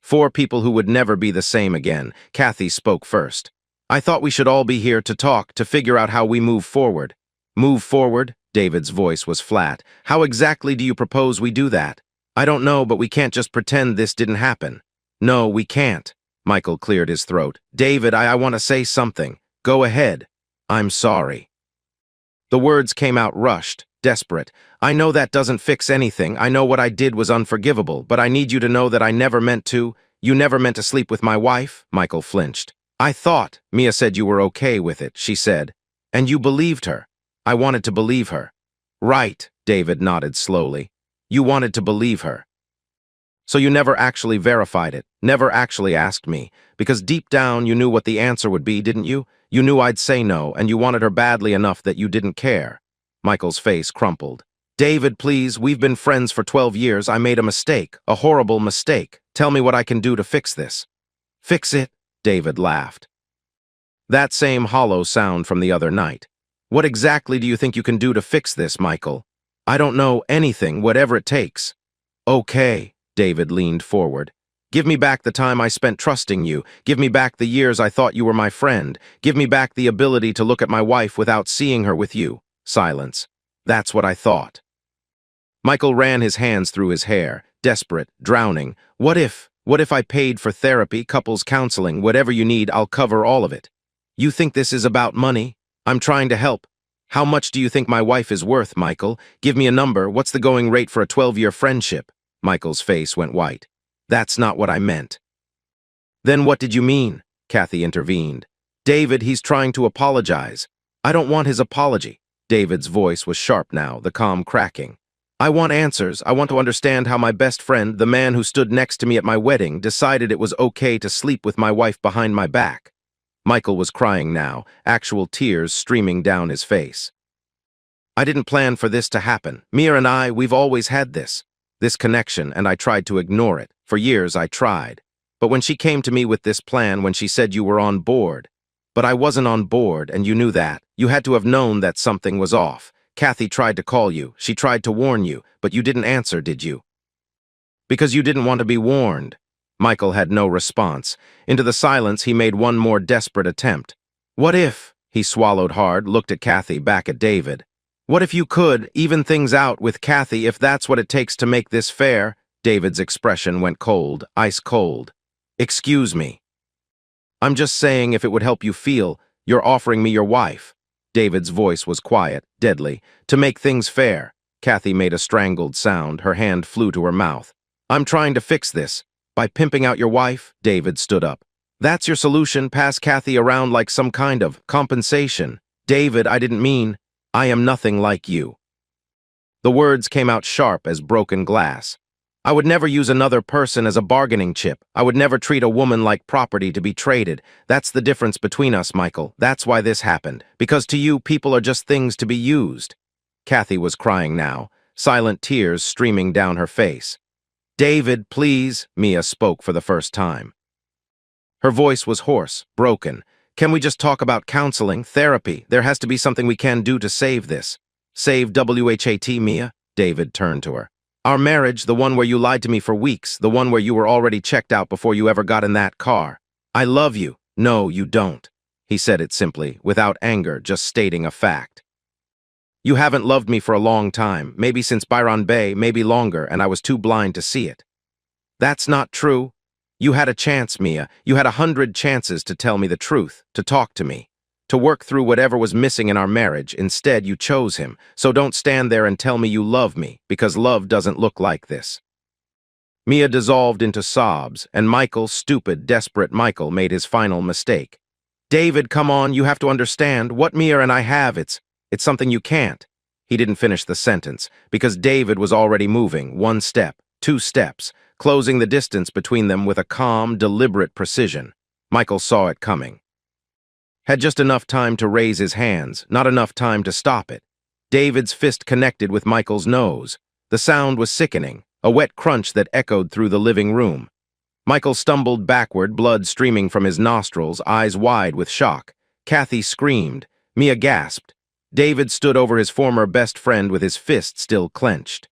4 people who would never be the same again. Kathy spoke first. "I thought we should all be here to talk, to figure out how we move forward." "Move forward?" David's voice was flat. "How exactly do you propose we do that?" "I don't know, but we can't just pretend this didn't happen." "No, we can't." Michael cleared his throat. "David, I want to say something." "Go ahead." "I'm sorry." The words came out rushed, desperate. "I know that doesn't fix anything. I know what I did was unforgivable, but I need you to know that I never meant to. You never meant to sleep with my wife?" Michael flinched. "I thought," Mia said, "you were okay with it," she said. "And you believed her." "I wanted to believe her." "Right," David nodded slowly. "You wanted to believe her. So you never actually verified it, never actually asked me, because deep down you knew what the answer would be, didn't you? You knew I'd say no, and you wanted her badly enough that you didn't care." Michael's face crumpled. "David, please, we've been friends for 12 years. I made a mistake, a horrible mistake. Tell me what I can do to fix this." "Fix it?" David laughed. That same hollow sound from the other night. "What exactly do you think you can do to fix this, Michael?" "I don't know, anything, whatever it takes." "Okay." David leaned forward. "Give me back the time I spent trusting you. Give me back the years I thought you were my friend. Give me back the ability to look at my wife without seeing her with you." Silence. "That's what I thought." Michael ran his hands through his hair, desperate, drowning. What if I paid for therapy, couples counseling, whatever you need, I'll cover all of it." "You think this is about money? I'm trying to help. How much do you think my wife is worth, Michael? Give me a number. What's the going rate for a 12-year friendship?" Michael's face went white. "That's not what I meant." "Then what did you mean?" Kathy intervened. "David, he's trying to apologize." "I don't want his apology." David's voice was sharp now, the calm cracking. "I want answers. I want to understand how my best friend, the man who stood next to me at my wedding, decided it was okay to sleep with my wife behind my back." Michael was crying now, actual tears streaming down his face. "I didn't plan for this to happen. Mia and I, we've always had this connection, and I tried to ignore it. For years I tried. But when she came to me with this plan, when she said you were on board. But I wasn't on board, and you knew that. You had to have known that something was off. Kathy tried to call you. She tried to warn you, but you didn't answer, did you? Because you didn't want to be warned." Michael had no response. Into the silence he made one more desperate attempt. "What if?" He swallowed hard, looked at Kathy, back at David. What if you could even things out with Kathy if that's what it takes to make this fair? David's expression went cold, ice cold. Excuse me. I'm just saying if it would help you feel, you're offering me your wife. David's voice was quiet, deadly. To make things fair. Kathy made a strangled sound, her hand flew to her mouth. I'm trying to fix this. By pimping out your wife? David stood up. That's your solution, pass Kathy around like some kind of compensation. David, I didn't mean, I am nothing like you. The words came out sharp as broken glass. I would never use another person as a bargaining chip. I would never treat a woman like property to be traded. That's the difference between us, Michael. That's why this happened. Because to you, people are just things to be used. Kathy was crying now, silent tears streaming down her face. David, please, Mia spoke for the first time. Her voice was hoarse, broken. Can we just talk about counseling, therapy? There has to be something we can do to save this. Save WHAT, Mia? David turned to her. Our marriage, the one where you lied to me for weeks, the one where you were already checked out before you ever got in that car. I love you. No, you don't. He said it simply, without anger, just stating a fact. You haven't loved me for a long time, maybe since Byron Bay, maybe longer, and I was too blind to see it. That's not true. You had a chance, Mia. You had 100 chances to tell me the truth, to talk to me, to work through whatever was missing in our marriage. Instead, you chose him. So don't stand there and tell me you love me, because love doesn't look like this. Mia dissolved into sobs, and Michael, stupid, desperate Michael, made his final mistake. David, come on, you have to understand. What Mia and I have, it's something you can't. He didn't finish the sentence, because David was already moving, 1 step, 2 steps, closing the distance between them with a calm, deliberate precision. Michael saw it coming. Had just enough time to raise his hands, not enough time to stop it. David's fist connected with Michael's nose. The sound was sickening, a wet crunch that echoed through the living room. Michael stumbled backward, blood streaming from his nostrils, eyes wide with shock. Kathy screamed. Mia gasped. David stood over his former best friend with his fist still clenched.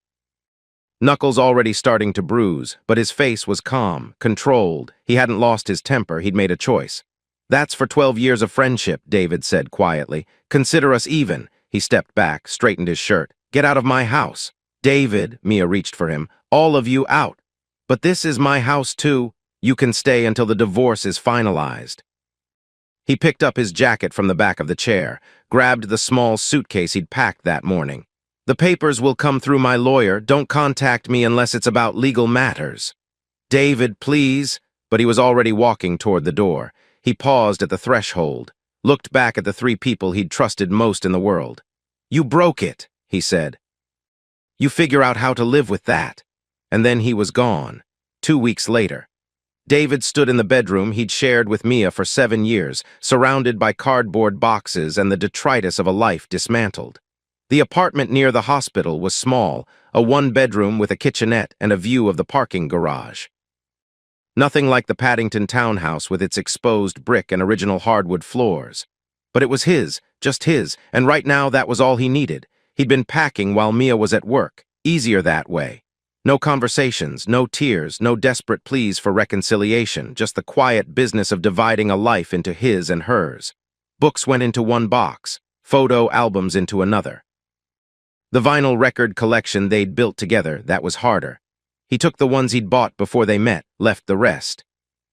Knuckles already starting to bruise, but his face was calm, controlled. He hadn't lost his temper, he'd made a choice. That's for 12 years of friendship, David said quietly. Consider us even. He stepped back, straightened his shirt. Get out of my house. David, Mia reached for him. All of you out. But this is my house too. You can stay until the divorce is finalized. He picked up his jacket from the back of the chair, grabbed the small suitcase he'd packed that morning. The papers will come through my lawyer. Don't contact me unless it's about legal matters. David, please. But he was already walking toward the door. He paused at the threshold, looked back at the 3 people he'd trusted most in the world. You broke it, he said. You figure out how to live with that. And then he was gone. 2 weeks later. David stood in the bedroom he'd shared with Mia for 7 years, surrounded by cardboard boxes and the detritus of a life dismantled. The apartment near the hospital was small, a 1-bedroom with a kitchenette and a view of the parking garage. Nothing like the Paddington townhouse with its exposed brick and original hardwood floors. But it was his, just his, and right now that was all he needed. He'd been packing while Mia was at work. Easier that way. No conversations, no tears, no desperate pleas for reconciliation, just the quiet business of dividing a life into his and hers. Books went into one box, photo albums into another. The vinyl record collection they'd built together, that was harder. He took the ones he'd bought before they met, left the rest.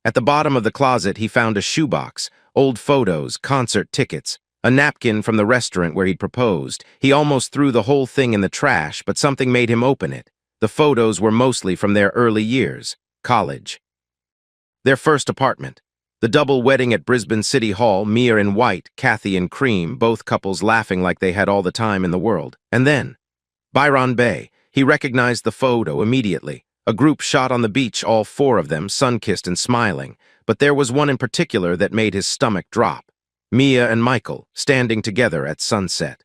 At the bottom of the closet, he found a shoebox, old photos, concert tickets, a napkin from the restaurant where he'd proposed. He almost threw the whole thing in the trash, but something made him open it. The photos were mostly from their early years, college. Their first apartment. The double wedding at Brisbane City Hall, Mia in white, Kathy in cream, both couples laughing like they had all the time in the world. And then, Byron Bay. He recognized the photo immediately. A group shot on the beach, all 4 of them, sun-kissed and smiling. But there was one in particular that made his stomach drop. Mia and Michael, standing together at sunset.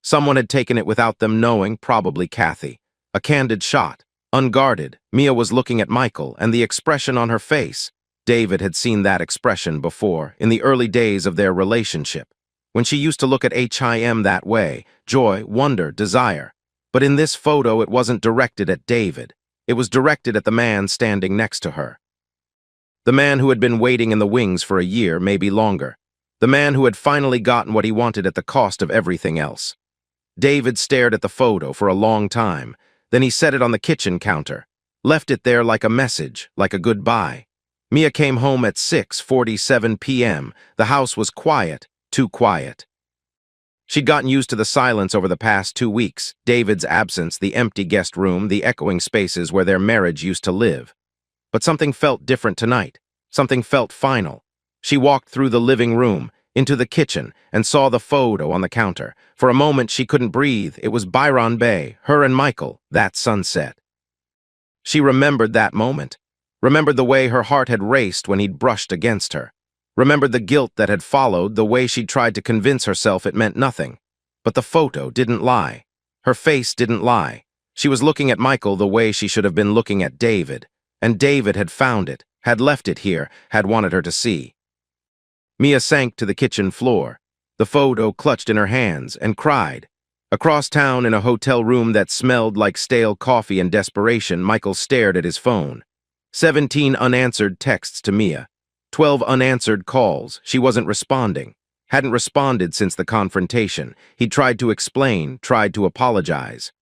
Someone had taken it without them knowing, probably Kathy. A candid shot. Unguarded, Mia was looking at Michael, and the expression on her face. David had seen that expression before, in the early days of their relationship. When she used to look at him that way, joy, wonder, desire. But in this photo it wasn't directed at David. It was directed at the man standing next to her. The man who had been waiting in the wings for a year, maybe longer. The man who had finally gotten what he wanted at the cost of everything else. David stared at the photo for a long time. Then he set it on the kitchen counter. Left it there like a message, like a goodbye. Mia came home at 6:47 p.m. The house was quiet, too quiet. She'd gotten used to the silence over the past 2 weeks, David's absence, the empty guest room, the echoing spaces where their marriage used to live. But something felt different tonight. Something felt final. She walked through the living room, into the kitchen, and saw the photo on the counter. For a moment she couldn't breathe. It was Byron Bay, her and Michael, that sunset. She remembered that moment. Remembered the way her heart had raced when he'd brushed against her. Remembered the guilt that had followed, the way she'd tried to convince herself it meant nothing. But the photo didn't lie. Her face didn't lie. She was looking at Michael the way she should have been looking at David. And David had found it, had left it here, had wanted her to see. Mia sank to the kitchen floor, the photo clutched in her hands, and cried. Across town in a hotel room that smelled like stale coffee and desperation, Michael stared at his phone. 17 unanswered texts to Mia. 12 unanswered calls. She wasn't responding. Hadn't responded since the confrontation. He'd tried to explain, tried to apologize.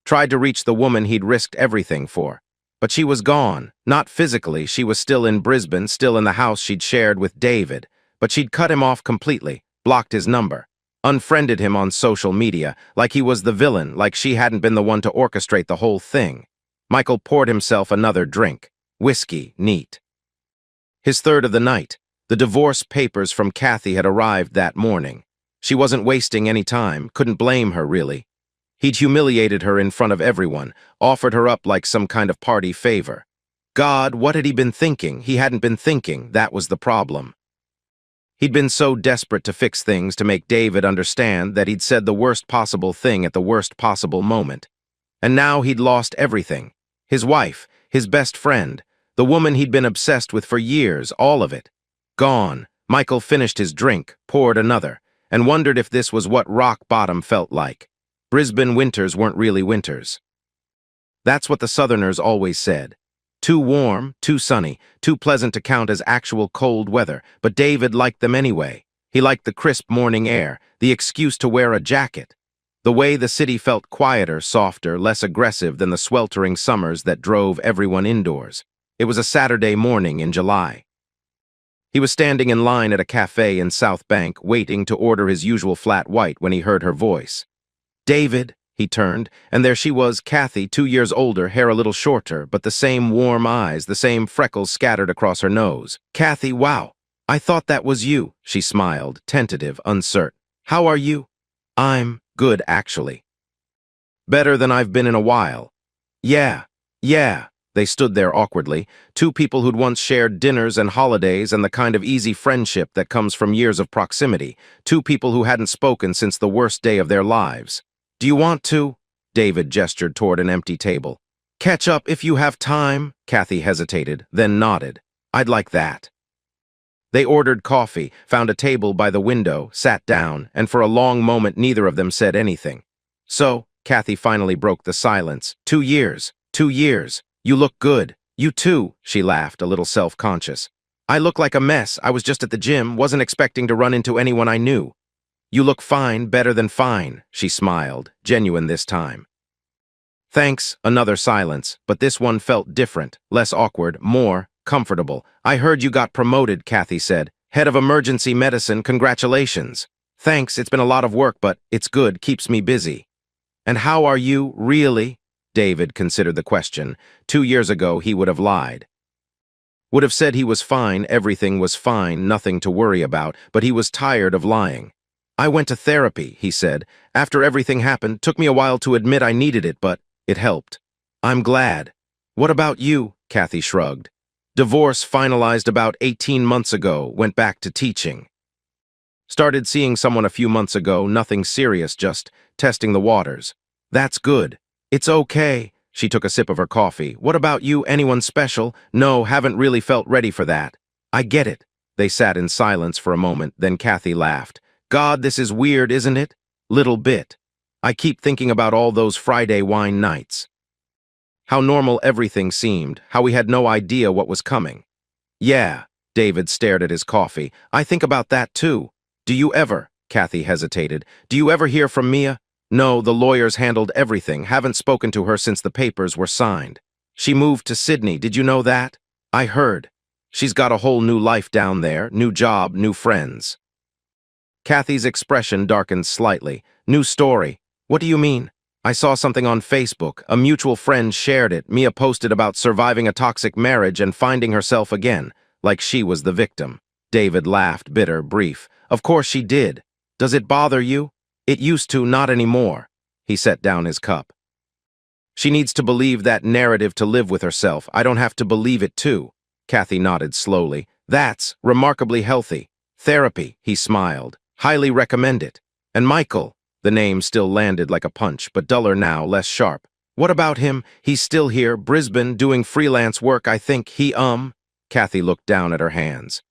Tried to reach the woman he'd risked everything for. But she was gone. Not physically, she was still in Brisbane, still in the house she'd shared with David. But she'd cut him off completely, blocked his number, unfriended him on social media, like he was the villain, like she hadn't been the one to orchestrate the whole thing. Michael poured himself another drink. Whiskey, neat. His third of the night. The divorce papers from Kathy had arrived that morning. She wasn't wasting any time, couldn't blame her, really. He'd humiliated her in front of everyone, offered her up like some kind of party favor. God, what had he been thinking? He hadn't been thinking, that was the problem. He'd been so desperate to fix things, to make David understand, that he'd said the worst possible thing at the worst possible moment. And now he'd lost everything. His wife, his best friend, the woman he'd been obsessed with for years, all of it. Gone. Michael finished his drink, poured another, and wondered if this was what rock bottom felt like. Brisbane winters weren't really winters. That's what the Southerners always said. Too warm, too sunny, too pleasant to count as actual cold weather, but David liked them anyway. He liked the crisp morning air, the excuse to wear a jacket. The way the city felt quieter, softer, less aggressive than the sweltering summers that drove everyone indoors. It was a Saturday morning in July. He was standing in line at a cafe in South Bank, waiting to order his usual flat white when he heard her voice. David, he turned, and there she was, Kathy, 2 years older, hair a little shorter, but the same warm eyes, the same freckles scattered across her nose. Kathy, wow, I thought that was you, she smiled, tentative, uncertain. How are you? I'm good, actually. Better than I've been in a while. Yeah. They stood there awkwardly, two people who'd once shared dinners and holidays and the kind of easy friendship that comes from years of proximity, two people who hadn't spoken since the worst day of their lives. Do you want to? David gestured toward an empty table. Catch up if you have time, Kathy hesitated, then nodded. I'd like that. They ordered coffee, found a table by the window, sat down, and for a long moment neither of them said anything. So, Kathy finally broke the silence. 2 years. 2 years. You look good. You too, she laughed, a little self-conscious. I look like a mess. I was just at the gym, wasn't expecting to run into anyone I knew. You look fine, better than fine, she smiled, genuine this time. Thanks, another silence, but this one felt different, less awkward, more comfortable. I heard you got promoted, Kathy said. Head of emergency medicine, congratulations. Thanks, it's been a lot of work, but it's good, keeps me busy. And how are you, really? David considered the question. 2 years ago, he would have lied. Would have said he was fine, everything was fine, nothing to worry about, but he was tired of lying. I went to therapy, he said. After everything happened, took me a while to admit I needed it, but it helped. I'm glad. What about you? Kathy shrugged. Divorce finalized about 18 months ago, went back to teaching. Started seeing someone a few months ago, nothing serious, just testing the waters. That's good. It's okay. She took a sip of her coffee. What about you? Anyone special? No, haven't really felt ready for that. I get it. They sat in silence for a moment, then Kathy laughed. God, this is weird, isn't it? Little bit. I keep thinking about all those Friday wine nights. How normal everything seemed, how we had no idea what was coming. Yeah, David stared at his coffee. I think about that too. Do you ever? Kathy hesitated. Do you ever hear from Mia? No, the lawyers handled everything. Haven't spoken to her since the papers were signed. She moved to Sydney. Did you know that? I heard. She's got a whole new life down there, new job, new friends. Kathy's expression darkened slightly. New story. What do you mean? I saw something on Facebook. A mutual friend shared it. Mia posted about surviving a toxic marriage and finding herself again, like she was the victim. David laughed, bitter, brief. Of course she did. Does it bother you? It used to, not anymore. He set down his cup. She needs to believe that narrative to live with herself. I don't have to believe it too. Kathy nodded slowly. That's remarkably healthy. Therapy, he smiled. Highly recommend it. And Michael, the name still landed like a punch, but duller now, less sharp. What about him? He's still here, Brisbane, doing freelance work, I think. Kathy looked down at her hands.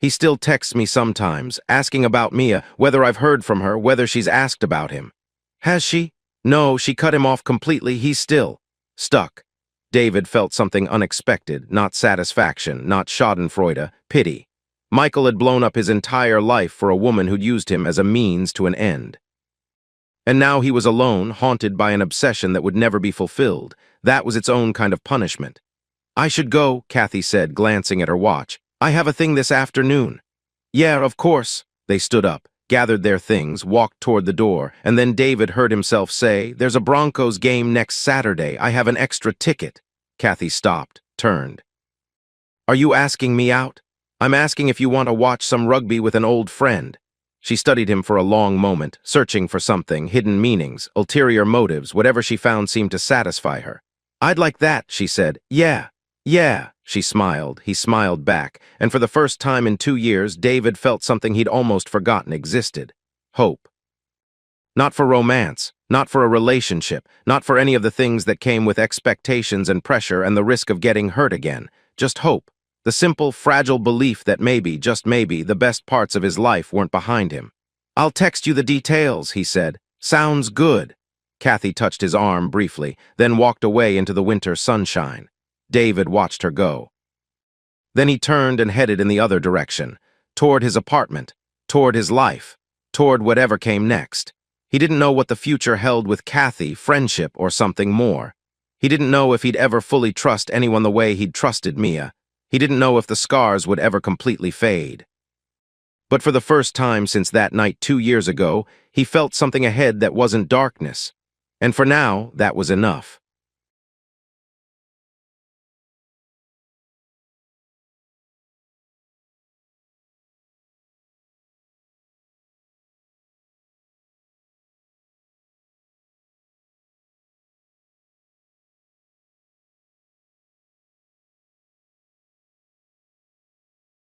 He still texts me sometimes, asking about Mia, whether I've heard from her, whether she's asked about him. Has she? No, she cut him off completely. He's still stuck. David felt something unexpected, not satisfaction, not schadenfreude, pity. Michael had blown up his entire life for a woman who'd used him as a means to an end. And now he was alone, haunted by an obsession that would never be fulfilled. That was its own kind of punishment. I should go, Kathy said, glancing at her watch. I have a thing this afternoon. Yeah, of course. They stood up, gathered their things, walked toward the door, and then David heard himself say, There's a Broncos game next Saturday. I have an extra ticket. Kathy stopped, turned. Are you asking me out? I'm asking if you want to watch some rugby with an old friend. She studied him for a long moment, searching for something, hidden meanings, ulterior motives, whatever she found seemed to satisfy her. I'd like that, she said. Yeah. She smiled. He smiled back, and for the first time in 2 years, David felt something he'd almost forgotten existed. Hope. Not for romance, not for a relationship, not for any of the things that came with expectations and pressure and the risk of getting hurt again. Just hope. The simple, fragile belief that maybe, just maybe, the best parts of his life weren't behind him. I'll text you the details, he said. Sounds good. Kathy touched his arm briefly, then walked away into the winter sunshine. David watched her go. Then he turned and headed in the other direction, toward his apartment, toward his life, toward whatever came next. He didn't know what the future held with Kathy, friendship, or something more. He didn't know if he'd ever fully trust anyone the way he'd trusted Mia. He didn't know if the scars would ever completely fade. But for the first time since that night 2 years ago, he felt something ahead that wasn't darkness. And for now, that was enough.